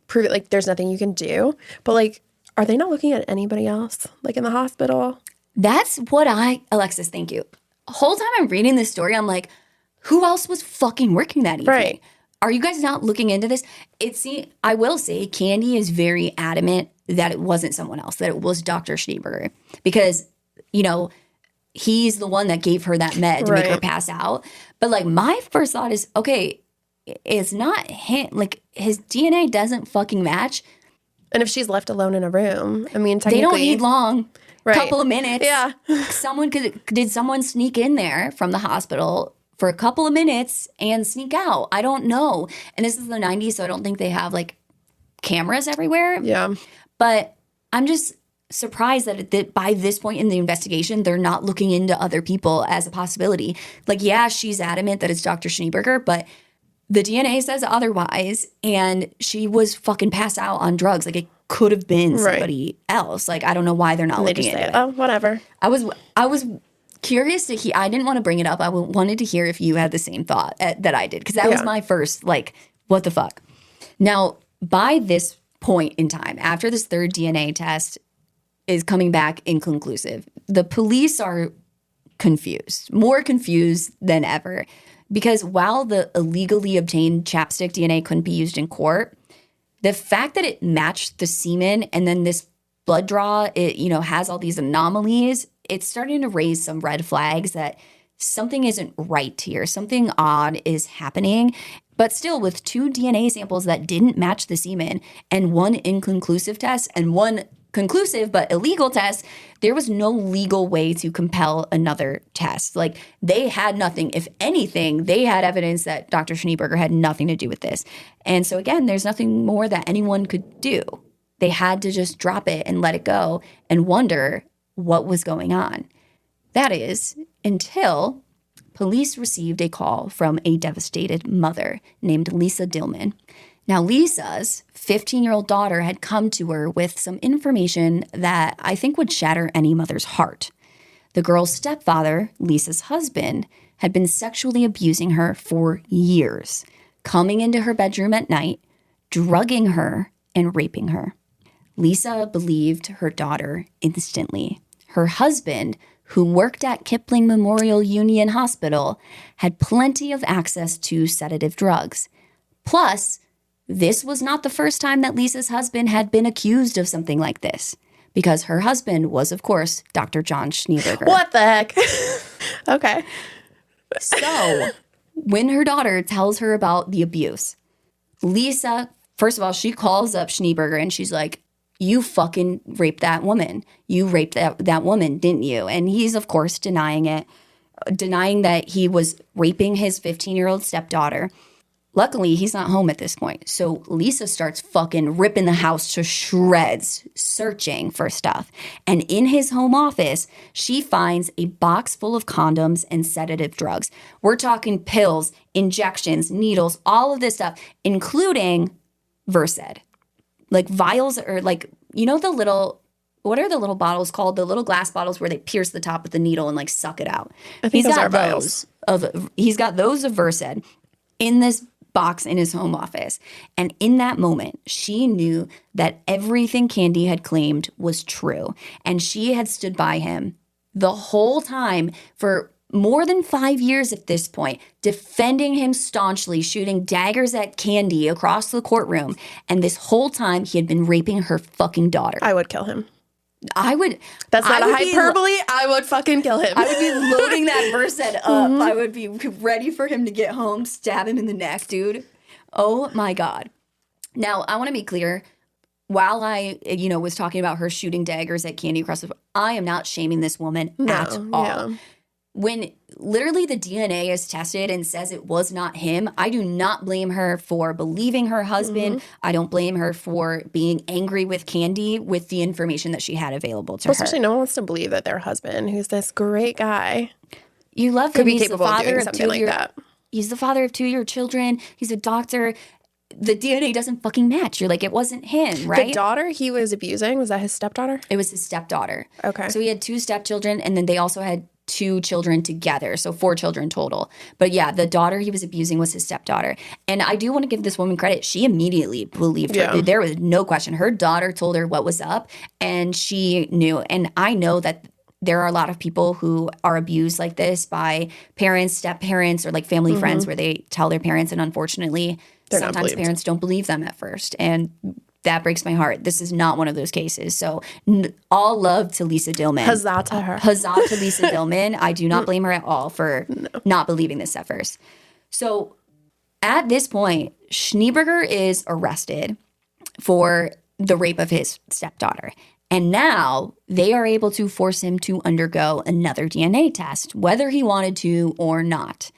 proven, there's nothing you can do. But, are they not looking at anybody else, in the hospital?
That's what Alexis, thank you. The whole time I'm reading this story, I'm like, who else was fucking working that evening?
Right.
Are you guys not looking into this? I will say Candy is very adamant that it wasn't someone else, that it was Dr. Schneeberger. Because, he's the one that gave her that med to make her pass out. But, my first thought is, okay, it's not him. His DNA doesn't fucking match.
And if she's left alone in a room, I mean, technically...
They don't need long.
Right.
Couple of minutes.
Yeah.
Did someone sneak in there from the hospital for a couple of minutes and sneak out? I don't know. And this is the 90s, so I don't think they have, cameras everywhere.
Yeah.
But I'm just surprised that by this point in the investigation, they're not looking into other people as a possibility. Yeah, she's adamant that it's Dr. Schneeberger, but the DNA says otherwise, and she was fucking passed out on drugs. It could have been somebody else. I don't know why they're not looking into it.
Oh, whatever.
I was curious to hear. I didn't want to bring it up. I wanted to hear if you had the same thought that I did, because that was my first, what the fuck? Now, by this point in time, after this third DNA test is coming back inconclusive, the police are confused, more confused than ever. Because while the illegally obtained chapstick DNA couldn't be used in court, the fact that it matched the semen and then this blood draw, it has all these anomalies, it's starting to raise some red flags that something isn't right here. Something odd is happening. But still, with 2 DNA samples that didn't match the semen and 1 inconclusive test and 1 conclusive but illegal test, there was no legal way to compel another test. They had nothing. If anything, they had evidence that Dr. Schneeberger had nothing to do with this. And so again, there's nothing more that anyone could do. They had to just drop it and let it go and wonder what was going on. That is, until police received a call from a devastated mother named Lisa Dillman. Now, Lisa's 15-year-old daughter had come to her with some information that I think would shatter any mother's heart. The girl's stepfather, Lisa's husband, had been sexually abusing her for years, coming into her bedroom at night, drugging her, and raping her. Lisa believed her daughter instantly. Her husband, who worked at Kipling Memorial Union Hospital, had plenty of access to sedative drugs. Plus, this was not the first time that Lisa's husband had been accused of something like this, because her husband was, of course, Dr. John Schneeberger.
What the heck? Okay.
So when her daughter tells her about the abuse, Lisa, first of all, she calls up Schneeberger and she's like, you fucking raped that woman. You raped that woman, didn't you? And he's, of course, denying it, denying that he was raping his 15-year-old stepdaughter. Luckily, he's not home at this point. So Lisa starts fucking ripping the house to shreds, searching for stuff. And in his home office, she finds a box full of condoms and sedative drugs. We're talking pills, injections, needles, all of this stuff, including Versed. Like vials or like, you know, the little, what are the little bottles called? The little glass bottles where they pierce the top with the needle and like suck it out.
I think those are vials.
He's got those of Versed in this box in his home office. And in that moment, she knew that everything Candy had claimed was true. And she had stood by him the whole time for more than 5 years at this point, defending him staunchly, shooting daggers at Candy across the courtroom. And this whole time, he had been raping her fucking daughter.
I would kill him.
I would.
That's not a hyperbole. I would fucking kill him.
I would be loading that Versed up. Mm-hmm. I would be ready for him to get home, stab him in the neck, dude. Oh my God. Now, I want to be clear. While I, was talking about her shooting daggers at Candy across the, I am not shaming this woman at all. Yeah. When literally the DNA is tested and says it was not him, I do not blame her for believing her husband. Mm-hmm. I don't blame her for being angry with Candy with the information that she had available to her.
Especially no one wants to believe that their husband, who's this great guy,
you love him.
Could be capable of doing something like that.
He's the father of 2 of your children. He's a doctor. The DNA doesn't fucking match. You're like, it wasn't him, right?
The daughter he was abusing, was that his stepdaughter?
It was his stepdaughter.
Okay.
So he had 2 stepchildren, and then they also had 2 children together, so 4 children total. But yeah, the daughter he was abusing was his stepdaughter. And I do want to give this woman credit. She immediately believed her. Yeah. There was no question. Her daughter told her what was up, and she knew. And I know that there are a lot of people who are abused like this by parents, step-parents, or like family friends where they tell their parents, and unfortunately, sometimes parents don't believe them at first. And that breaks my heart. This is not one of those cases. So all love to Lisa Dillman.
Huzzah to her.
Huzzah to Lisa Dillman. I do not blame her at all for not believing this at first. So at this point, Schneeberger is arrested for the rape of his stepdaughter. And now they are able to force him to undergo another DNA test, whether he wanted to or not.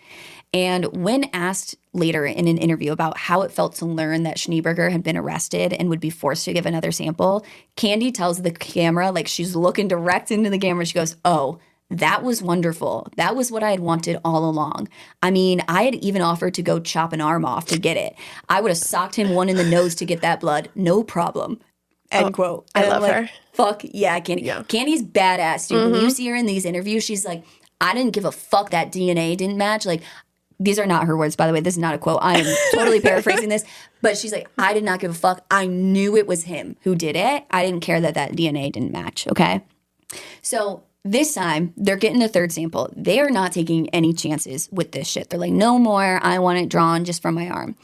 And when asked later in an interview about how it felt to learn that Schneeberger had been arrested and would be forced to give another sample, Candy tells the camera, like she's looking direct into the camera, she goes, "Oh, that was wonderful. That was what I had wanted all along. I mean, I had even offered to go chop an arm off to get it. I would have socked him one in the nose to get that blood. No problem." End quote.
I love her.
Fuck yeah, Candy. Yeah. Candy's badass, dude. When you see her in these interviews, she's like, I didn't give a fuck that DNA didn't match. Like, these are not her words, by the way. This is not a quote. I am totally paraphrasing this. But she's like, I did not give a fuck. I knew it was him who did it. I didn't care that DNA didn't match, okay? So this time, they're getting a third sample. They are not taking any chances with this shit. They're like, no more. I want it drawn just from my arm.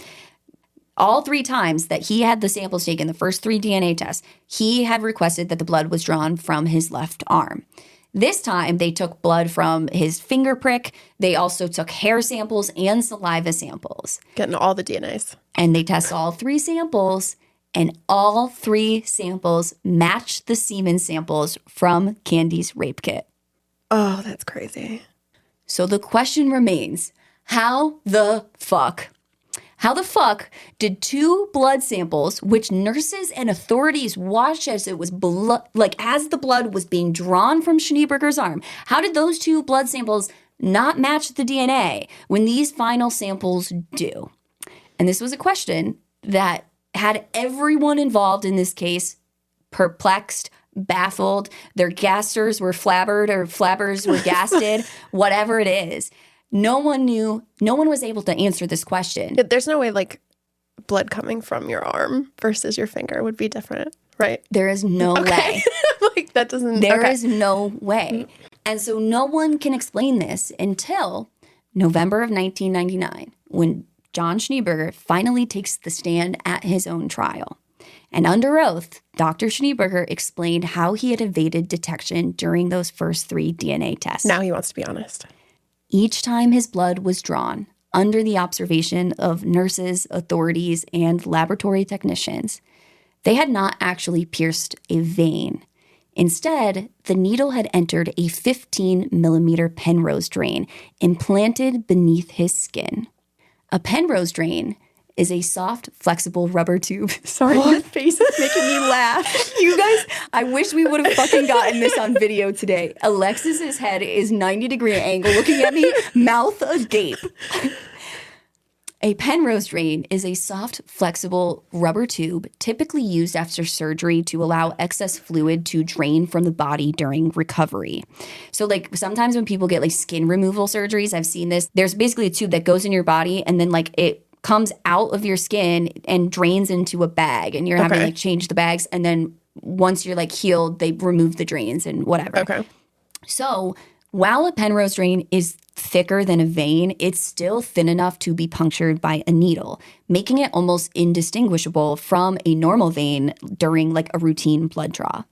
All 3 times that he had the samples taken, the first 3 DNA tests, he had requested that the blood was drawn from his left arm. This time, they took blood from his finger prick. They also took hair samples and saliva samples.
Getting all the DNAs.
And they test all 3 samples, and all 3 samples match the semen samples from Candy's rape kit.
Oh, that's crazy.
So the question remains, how the fuck did 2 blood samples, which nurses and authorities watched as it was blood, like as the blood was being drawn from Schneeberger's arm, how did those 2 blood samples not match the DNA when these final samples do? And this was a question that had everyone involved in this case perplexed, baffled. Their gassers were flabbered or flabbers were gasted, whatever it is. No one knew. No one was able to answer this question.
There's no way like blood coming from your arm versus your finger would be different, right?
There is no way.
Like that doesn't.
There is no way. And so no one can explain this until November of 1999, when John Schneeberger finally takes the stand at his own trial. And under oath, Dr. Schneeberger explained how he had evaded detection during those first 3 DNA tests.
Now he wants to be honest.
Each time his blood was drawn, under the observation of nurses, authorities, and laboratory technicians, they had not actually pierced a vein. Instead, the needle had entered a 15-millimeter Penrose drain implanted beneath his skin. A Penrose drain is a soft, flexible rubber tube. Sorry, your face is making me laugh. You guys, I wish we would have fucking gotten this on video today. Alexis's head is 90-degree angle looking at me, mouth agape. A Penrose drain is a soft, flexible rubber tube typically used after surgery to allow excess fluid to drain from the body during recovery. So like sometimes when people get like skin removal surgeries, I've seen this. There's basically a tube that goes in your body and then like it comes out of your skin and drains into a bag, and you're having to like change the bags, and then once you're like healed, they remove the drains and whatever.
Okay.
So while a Penrose drain is thicker than a vein, it's still thin enough to be punctured by a needle, making it almost indistinguishable from a normal vein during like a routine blood draw.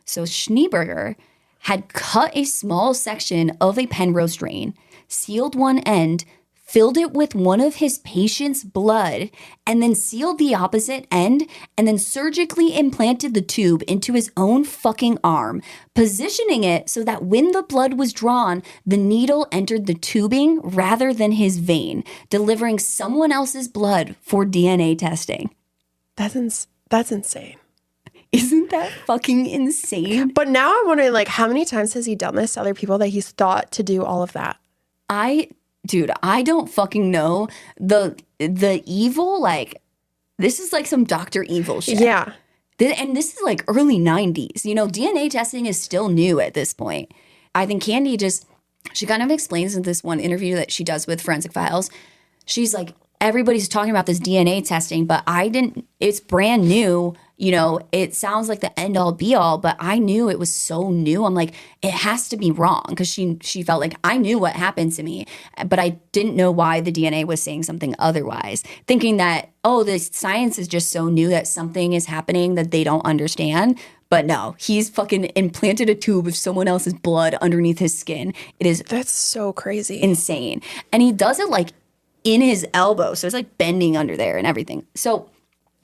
So Schneeberger had cut a small section of a Penrose drain, sealed one end, filled it with one of his patient's blood, and then sealed the opposite end, and then surgically implanted the tube into his own fucking arm, positioning it so that when the blood was drawn, the needle entered the tubing rather than his vein, delivering someone else's blood for DNA testing.
That's insane.
Isn't that fucking insane?
But now I'm wondering, like, how many times has he done this to other people that he's thought to do all of that?
Dude, I don't fucking know. The evil, like, this is like some Dr. Evil shit.
Yeah.
And this is like early 90s. You know, DNA testing is still new at this point. I think Candy she kind of explains in this one interview that she does with Forensic Files. She's like, everybody's talking about this DNA testing, but it's brand new. You know, it sounds like the end all be all, but I knew it was so new. I'm like, it has to be wrong, because she felt like I knew what happened to me, but I didn't know why the DNA was saying something otherwise, thinking that, oh, the science is just so new that something is happening that they don't understand. But no, he's fucking implanted a tube of someone else's blood underneath his skin.
That's so crazy.
Insane. And he does it like in his elbow. So it's like bending under there and everything. So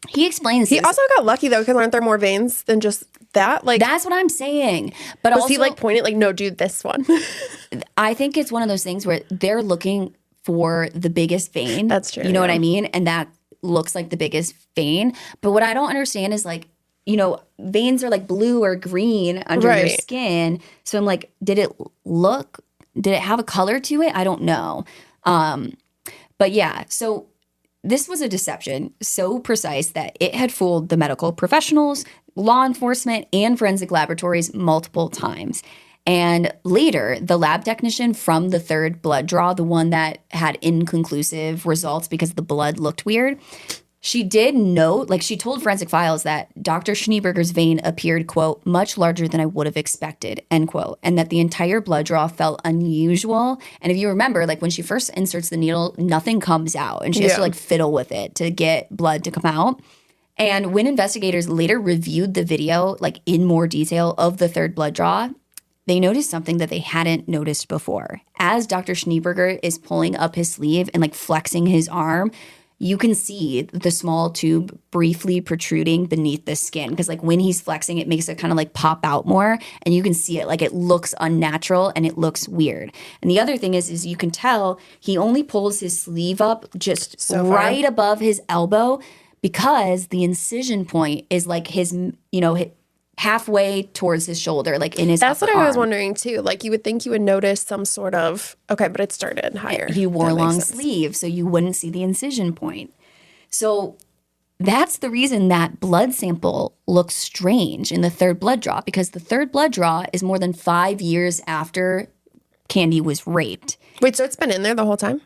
he explains
He also got lucky though, because aren't there more veins than just that? Like,
that's what I'm saying. But
was
also,
he like pointing like, no, dude, this one?
I think it's one of those things where they're looking for the biggest vein.
That's true.
You know what I mean? And that looks like the biggest vein. But what I don't understand is like, you know, veins are like blue or green under your skin. So I'm like, did it have a color to it? I don't know. But yeah, so this was a deception so precise that it had fooled the medical professionals, law enforcement, and forensic laboratories multiple times. And later, the lab technician from the third blood draw, the one that had inconclusive results because the blood looked weird, she did note, like she told Forensic Files that Dr. Schneeberger's vein appeared, quote, much larger than I would have expected, end quote, and that the entire blood draw felt unusual. And if you remember, like when she first inserts the needle, nothing comes out, and she has to like fiddle with it to get blood to come out. And when investigators later reviewed the video, like in more detail of the third blood draw, they noticed something that they hadn't noticed before. As Dr. Schneeberger is pulling up his sleeve and like flexing his arm, you can see the small tube briefly protruding beneath the skin, because like when he's flexing, it makes it kind of like pop out more, and you can see it, like it looks unnatural and it looks weird. And the other thing is you can tell he only pulls his sleeve up just right above his elbow, because the incision point is like his, you know, halfway towards his shoulder, like in his
That's what
upper
I was
arm.
wondering too. Like you would think you would notice some sort of, okay, but it started higher.
He wore
That makes
long
sense.
sleeves, so you wouldn't see the incision point. So that's the reason that blood sample looks strange in the third blood draw, because the third blood draw is more than 5 years after Candy was raped.
Wait, so it's been in there the whole time?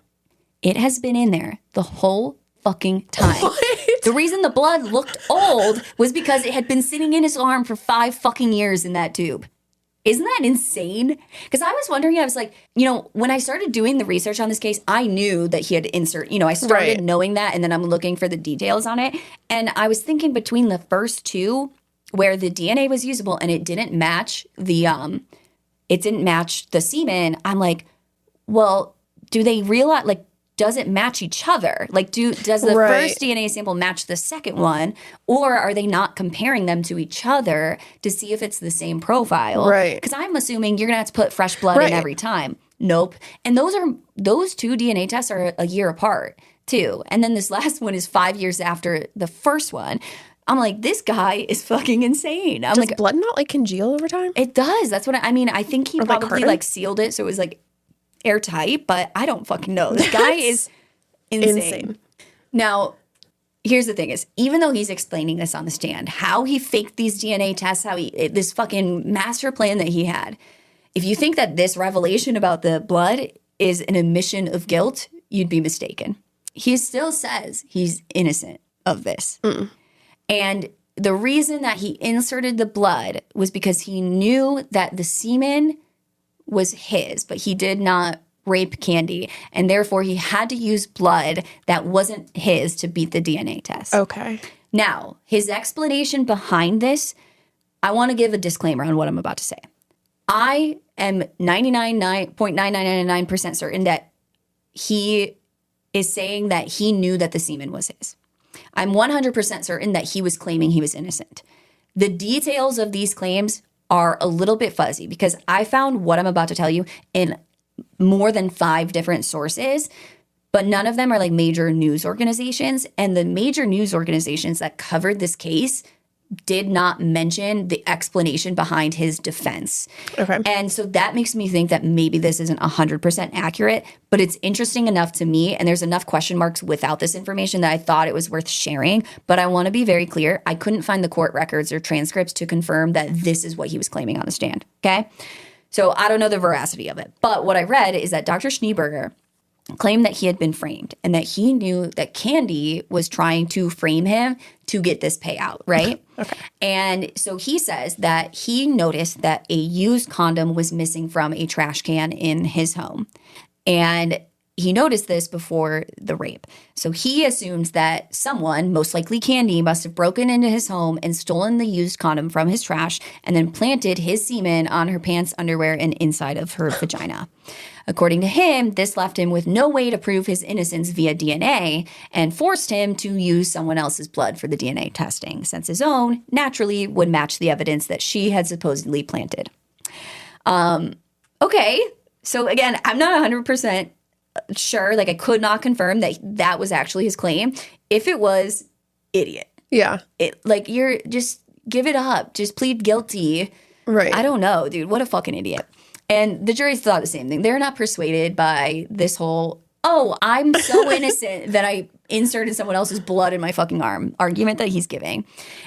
It has been in there the whole fucking time. The reason the blood looked old was because it had been sitting in his arm for 5 fucking years in that tube. Isn't that insane? Because I was wondering, I was like, you know, when I started doing the research on this case, I knew that he had I started knowing that, and then I'm looking for the details on it. And I was thinking between the first two, where the DNA was usable and it didn't match the semen, I'm like, well, do they realize, like, does it match each other? Like, does the first DNA sample match the second one? Or are they not comparing them to each other to see if it's the same profile?
Right.
Because I'm assuming you're going to have to put fresh blood in every time. Nope. And those two DNA tests are a year apart, too. And then this last one is 5 years after the first one. I'm like, this guy is fucking insane. I'm
Does
like,
blood not like congeal over time?
it does. That's what I mean. I think he probably
harden?
like sealed it so it was like airtight, but I don't fucking know. This guy is insane. Now, here's the thing is, even though he's explaining this on the stand, how he faked these DNA tests, this fucking master plan that he had, if you think that this revelation about the blood is an admission of guilt, you'd be mistaken. He still says he's innocent of this. And the reason that he inserted the blood was because he knew that the semen was his, but he did not rape Candy, and therefore he had to use blood that wasn't his to beat the DNA test.
Okay.
Now, his explanation behind this, I want to give a disclaimer on what I'm about to say. I am 99.9999% certain that he is saying that he knew that the semen was his. I'm 100% certain that he was claiming he was innocent. The details of these claims are a little bit fuzzy because I found what I'm about to tell you in more than 5 different sources, but none of them are like major news organizations. And the major news organizations that covered this case did not mention the explanation behind his defense.
Okay.
And so that makes me think that maybe this isn't 100% accurate, but it's interesting enough to me, and there's enough question marks without this information that I thought it was worth sharing. But I want to be very clear, I couldn't find the court records or transcripts to confirm that this is what he was claiming on the stand, okay? So I don't know the veracity of it. But what I read is that Dr. Schneeberger claimed that he had been framed and that he knew that Candy was trying to frame him to get this payout, right?
Okay.
And so he says that he noticed that a used condom was missing from a trash can in his home. And he noticed this before the rape. So he assumes that someone, most likely Candy, must have broken into his home and stolen the used condom from his trash and then planted his semen on her pants, underwear, and inside of her vagina. According to him, this left him with no way to prove his innocence via DNA and forced him to use someone else's blood for the DNA testing, since his own naturally would match the evidence that she had supposedly planted. Okay, so again, I'm not 100% sure. Like, I could not confirm that that was actually his claim. If it was, idiot.
Yeah.
You're just give it up. Just plead guilty.
Right.
I don't know, dude. What a fucking idiot. And the jury thought the same thing. They're not persuaded by this whole, oh, I'm so innocent that I inserted someone else's blood in my fucking arm argument that he's giving.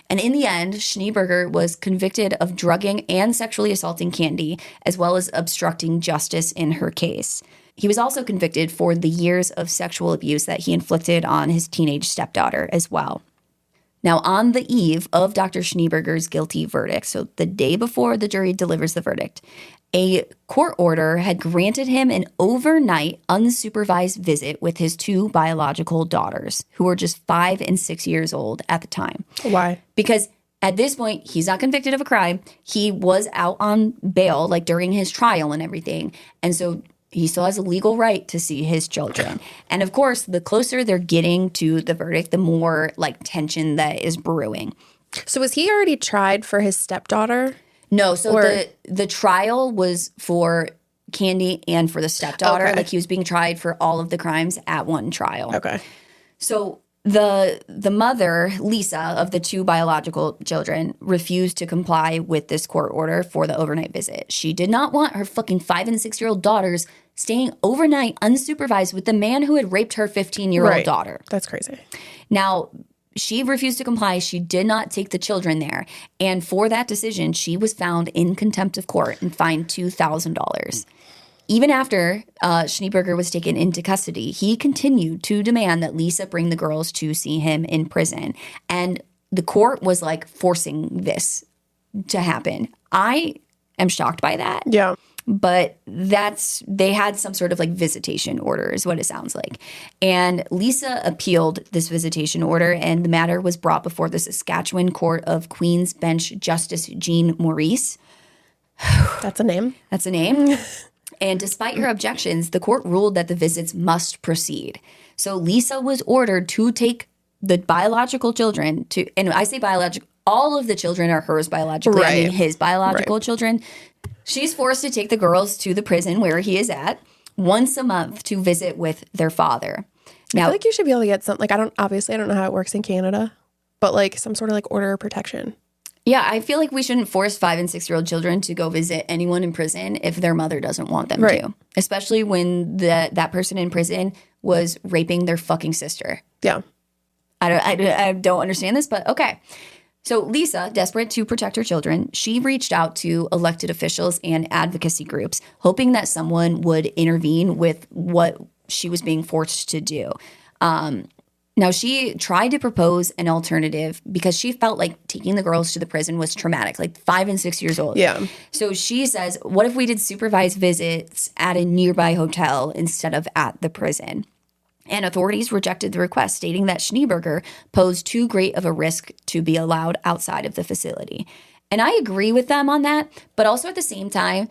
And in the end, Schneeberger was convicted of drugging and sexually assaulting Candy, as well as obstructing justice in her case. He was also convicted for the years of sexual abuse that he inflicted on his teenage stepdaughter as well. Now, on the eve of Dr. Schneeberger's guilty verdict, so the day before the jury delivers the verdict, a court order had granted him an overnight unsupervised visit with his 2 biological daughters, who were just 5 and 6 years old at the time.
Why?
Because at this point, he's not convicted of a crime. He was out on bail, like during his trial and everything. And so he still has a legal right to see his children. And of course, the closer they're getting to the verdict, the more like tension that is brewing.
So was he already tried for his stepdaughter?
No, so the trial was for Candy and for the stepdaughter.
Okay.
Like, he was being tried for all of the crimes at one trial.
Okay.
So the mother, Lisa, of the 2 biological children refused to comply with this court order for the overnight visit. She did not want her fucking 5 and 6-year-old daughters staying overnight unsupervised with the man who had raped her 15-year-old daughter.
That's crazy.
Now, she refused to comply. She did not take the children there. And for that decision, she was found in contempt of court and fined $2,000. Even after Schneeberger was taken into custody, he continued to demand that Lisa bring the girls to see him in prison. And the court was like forcing this to happen. I am shocked by that.
Yeah.
But they had some sort of like visitation order is what it sounds like. And Lisa appealed this visitation order, and the matter was brought before the Saskatchewan Court of Queen's Bench Justice Jean Maurice.
That's a name.
That's a name. And despite her objections, the court ruled that the visits must proceed. So Lisa was ordered to take the biological children to, and I say biological, all of the children are hers biologically. I mean, his biological children. She's forced to take the girls to the prison where he is at once a month to visit with their father. Now,
I feel like you should be able to get something, like, I don't know how it works in Canada, but like some sort of like order of protection.
Yeah, I feel like we shouldn't force 5 and 6-year-old children to go visit anyone in prison if their mother doesn't want them to. Especially when that person in prison was raping their fucking sister.
Yeah.
I don't understand this, but okay. So Lisa, desperate to protect her children, she reached out to elected officials and advocacy groups, hoping that someone would intervene with what she was being forced to do. Now, she tried to propose an alternative because she felt like taking the girls to the prison was traumatic, like 5 and 6 years old.
Yeah.
So she says, what if we did supervised visits at a nearby hotel instead of at the prison? And authorities rejected the request, stating that Schneeberger posed too great of a risk to be allowed outside of the facility. And I agree with them on that, but also at the same time,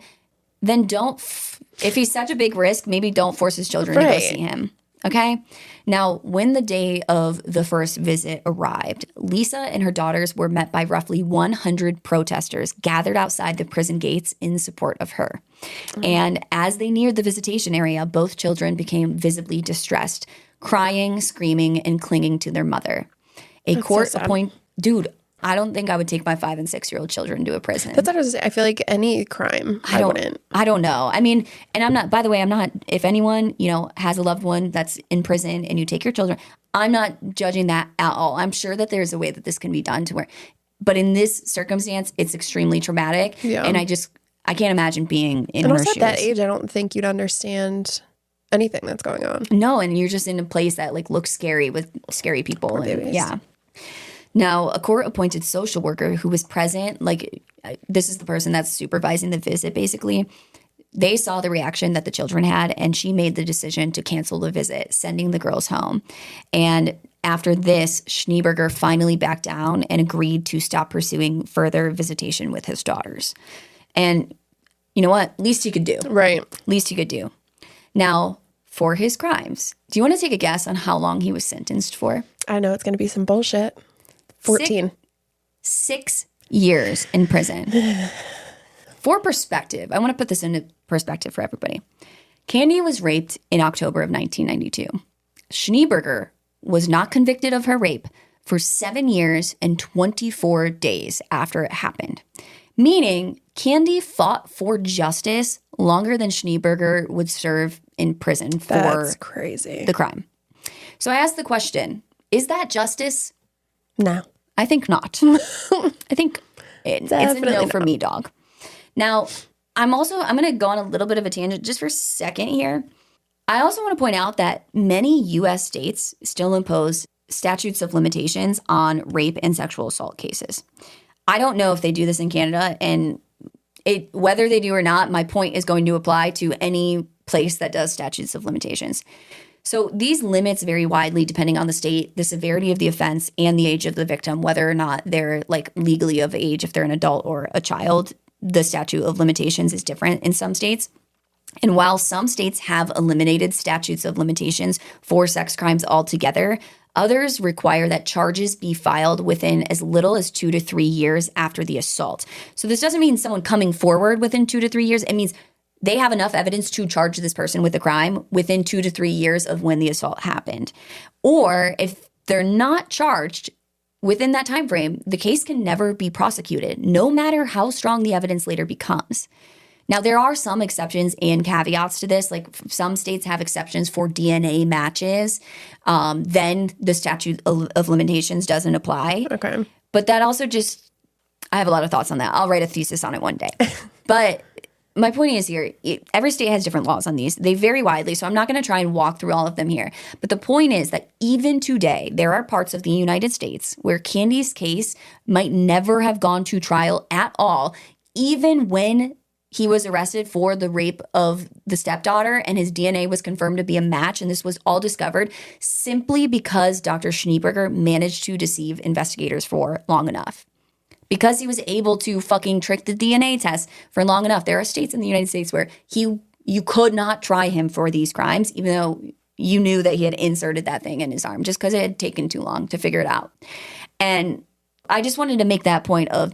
then if he's such a big risk, maybe don't force his children to go see him. Okay? Now, when the day of the first visit arrived, Lisa and her daughters were met by roughly 100 protesters gathered outside the prison gates in support of her. And as they neared the visitation area, both children became visibly distressed, crying, screaming, and clinging to their mother. A court appointed... Dude, I don't think I would take my 5 and 6-year-old children to a prison.
That's what I was saying. I feel like any crime, I wouldn't.
I don't know. I mean, and I'm not, by the way, I'm not, if anyone, has a loved one that's in prison and you take your children, I'm not judging that at all. I'm sure that there's a way that this can be done to where, but in this circumstance, it's extremely traumatic. Yeah. And I can't imagine being in her shoes.
And also at that age, I don't think you'd understand anything that's going on.
No, and you're just in a place that like looks scary with scary people. Yeah. Now, a court-appointed social worker who was present, like this is the person that's supervising the visit, basically. They saw the reaction that the children had, and she made the decision to cancel the visit, sending the girls home. And after this, Schneeberger finally backed down and agreed to stop pursuing further visitation with his daughters. And you know what? Least he could do.
Right.
Least he could do. Now, for his crimes, do you want to take a guess on how long he was sentenced for?
I know it's going to be some bullshit. 14.
6 years in prison. For perspective, I want to put this into perspective for everybody. Candy was raped in October of 1992. Schneeberger was not convicted of her rape for 7 years and 24 days after it happened. Meaning, Candy fought for justice longer than Schneeberger would serve in prison for
That's crazy.
The crime. So I asked the question, is that justice?
No.
I think not. I think it's a no for me, dog. Now, I'm going to go on a little bit of a tangent just for a second here. I also want to point out that many U.S. states still impose statutes of limitations on rape and sexual assault cases. I don't know if they do this in Canada, and whether they do or not, my point is going to apply to any place that does statutes of limitations. So these limits vary widely depending on the state, the severity of the offense, and the age of the victim, whether or not they're like legally of age, if they're an adult or a child. The statute of limitations is different in some states. And while some states have eliminated statutes of limitations for sex crimes altogether, others require that charges be filed within as little as 2 to 3 years after the assault. So this doesn't mean someone coming forward within 2 to 3 years. It means they have enough evidence to charge this person with a crime within 2 to 3 years of when the assault happened. Or if they're not charged within that time frame, the case can never be prosecuted, no matter how strong the evidence later becomes. Now, there are some exceptions and caveats to this. Like some states have exceptions for DNA matches. Then the statute of limitations doesn't apply.
Okay.
But that also I have a lot of thoughts on that. I'll write a thesis on it one day. But my point is here, every state has different laws on these. They vary widely, so I'm not going to try and walk through all of them here. But the point is that even today, there are parts of the United States where Candy's case might never have gone to trial at all, even when he was arrested for the rape of the stepdaughter and his DNA was confirmed to be a match. And this was all discovered simply because Dr. Schneeberger managed to deceive investigators for long enough. Because he was able to fucking trick the DNA test for long enough. There are states in the United States where he you could not try him for these crimes, even though you knew that he had inserted that thing in his arm just because it had taken too long to figure it out. And I just wanted to make that point of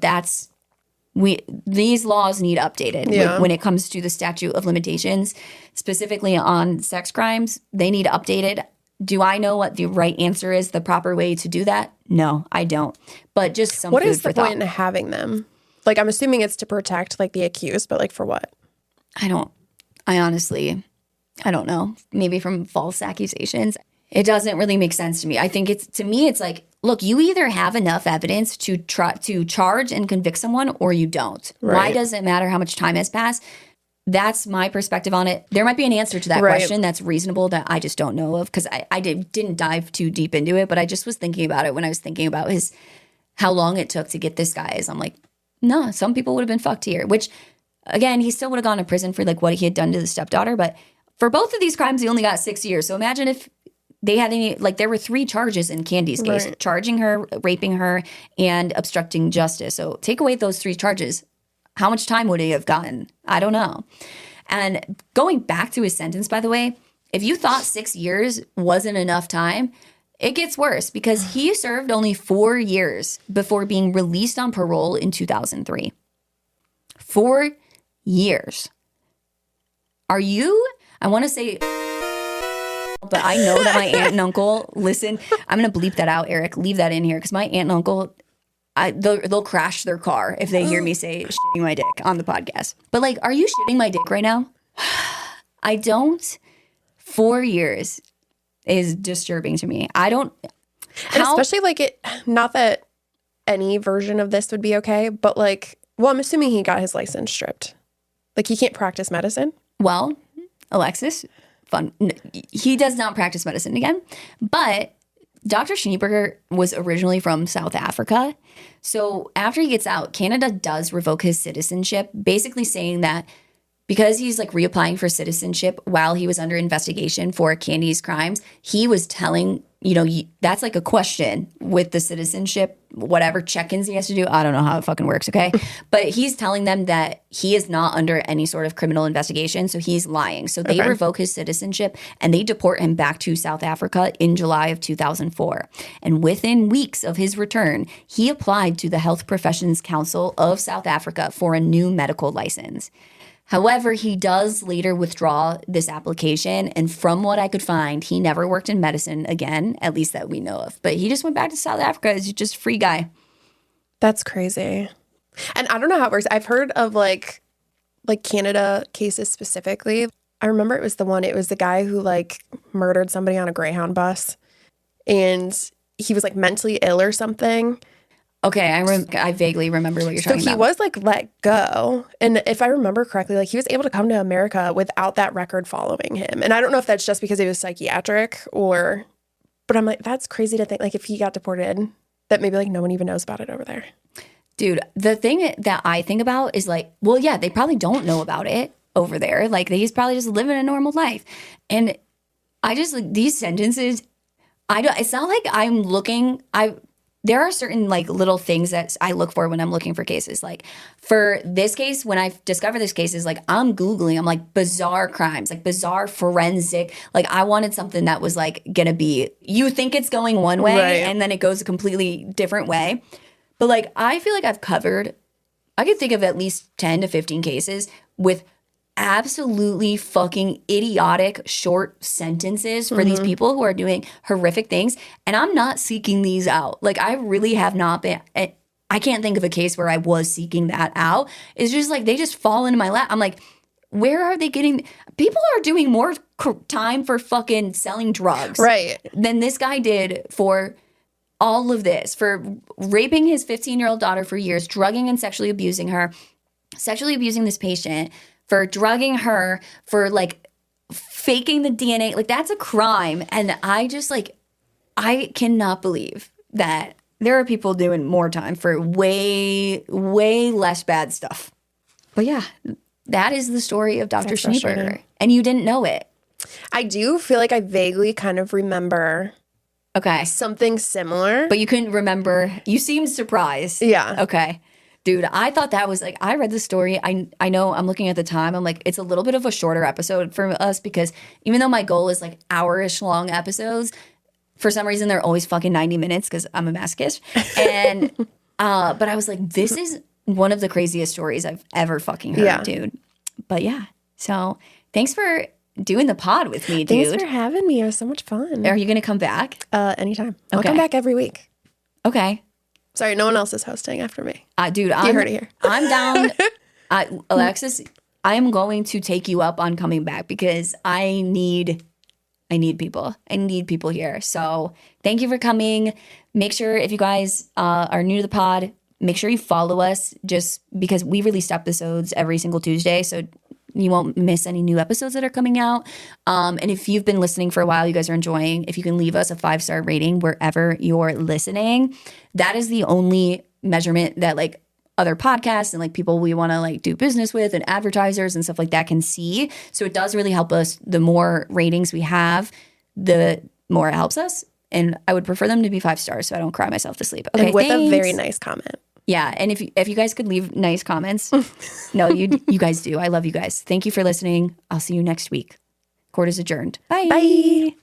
these laws need updated when it comes to the statute of limitations, specifically on sex crimes. They need updated. Do I know what the right answer is, the proper way to do that? No, I don't. But just some
What
food
is the
for thought.
point in having them? Like, I'm assuming it's to protect like the accused, but like for what?
I honestly don't know. Maybe from false accusations. It doesn't really make sense to me. I think it's like, look, you either have enough evidence to charge and convict someone or you don't.
Right.
Why does it matter how much time has passed? That's my perspective on it. There might be an answer to that question that's reasonable that I just don't know of because I didn't dive too deep into it, but I just was thinking about it when I was thinking about how long it took to get this guy. I'm like, no, some people would have been fucked here, which again, he still would have gone to prison for like what he had done to the stepdaughter. But for both of these crimes, he only got 6 years. So imagine if they had there were 3 charges in Candy's case, charging her, raping her, and obstructing justice. So take away those 3 charges. How much time would he have gotten? I don't know. And going back to his sentence, by the way, if you thought 6 years wasn't enough time, it gets worse because he served only 4 years before being released on parole in 2003. 4 years. I want to say, but I know that my aunt and uncle listen. I'm going to bleep that out, Eric. Leave that in here because my aunt and uncle, they'll crash their car if they hear me say shitting my dick on the podcast. But like, are you shitting my dick right now? I don't. 4 years is disturbing to me. I don't.
And especially like not that any version of this would be okay, but like, well, I'm assuming he got his license stripped. Like he can't practice medicine.
Well, Alexis, fun. He does not practice medicine again, but Dr. Schneeberger was originally from South Africa. So after he gets out, Canada does revoke his citizenship, basically saying that because he's like reapplying for citizenship while he was under investigation for Candy's crimes, he was telling, that's like a question with the citizenship, whatever check-ins he has to do. I don't know how it fucking works, okay? But he's telling them that he is not under any sort of criminal investigation, so he's lying. So they revoke his citizenship and they deport him back to South Africa in July of 2004. And within weeks of his return, he applied to the Health Professions Council of South Africa for a new medical license. However, he does later withdraw this application, and from what I could find, he never worked in medicine again, at least that we know of. But he just went back to South Africa as just a free guy.
That's crazy. And I don't know how it works. I've heard of like Canada cases specifically. I remember it was the guy who like murdered somebody on a Greyhound bus, and he was like mentally ill or something.
Okay, I vaguely remember what you're talking about.
So he was like let go. And if I remember correctly, like he was able to come to America without that record following him. And I don't know if that's just because he was psychiatric but I'm like, that's crazy to think like if he got deported that maybe like no one even knows about it over there.
Dude, the thing that I think about is like, well, yeah, they probably don't know about it over there. Like he's probably just living a normal life. And I just like these sentences, it's not like I'm looking, there are certain like little things that I look for when I'm looking for cases. Like for this case, when I discover this case is like I'm Googling, I'm like bizarre crimes, like bizarre forensic. Like I wanted something that was like gonna be, you think it's going one way and then it goes a completely different way. But like I feel like I could think of at least 10 to 15 cases with absolutely fucking idiotic short sentences for these people who are doing horrific things. And I'm not seeking these out. Like I really have not been. I can't think of a case where I was seeking that out. It's just like they just fall into my lap. I'm like, where are they getting? People are doing more time for fucking selling drugs than this guy did for all of this, for raping his 15-year-old daughter for years, drugging and sexually abusing her, sexually abusing this patient, for drugging her, for like faking the DNA. Like that's a crime. And I just like, I cannot believe that there are people doing more time for way, way less bad stuff. But yeah, that is the story of Dr. Schneeberger. And you didn't know it.
I do feel like I vaguely kind of remember something similar.
But you couldn't remember. You seemed surprised.
Yeah.
Okay. Dude, I thought that was like, I read the story. I know I'm looking at the time. I'm like, it's a little bit of a shorter episode for us because even though my goal is like hour-ish long episodes, for some reason they're always fucking 90 minutes because I'm a masochist. And, but I was like, this is one of the craziest stories I've ever fucking heard, dude. But yeah, so thanks for doing the pod with me, dude.
Thanks for having me. It was so much fun.
Are you going to come back?
Anytime. I'll come back every week.
Okay.
Sorry, no one else is hosting after me.
Dude,
you heard it here.
I'm down. Alexis, I am going to take you up on coming back because I need people. I need people here. So thank you for coming. Make sure if you guys are new to the pod, make sure you follow us just because we release episodes every single Tuesday. So you won't miss any new episodes that are coming out. And if you've been listening for a while, you guys are enjoying, if you can leave us a 5-star rating wherever you're listening, that is the only measurement that like other podcasts and like people we want to like do business with and advertisers and stuff like that can see. So it does really help us. The more ratings we have, the more it helps us. And I would prefer them to be 5 stars so I don't cry myself to sleep. Okay,
and with
thanks.
a very nice comment.
Yeah, and if you guys could leave nice comments. No, you guys do. I love you guys. Thank you for listening. I'll see you next week. Court is adjourned. Bye.
Bye.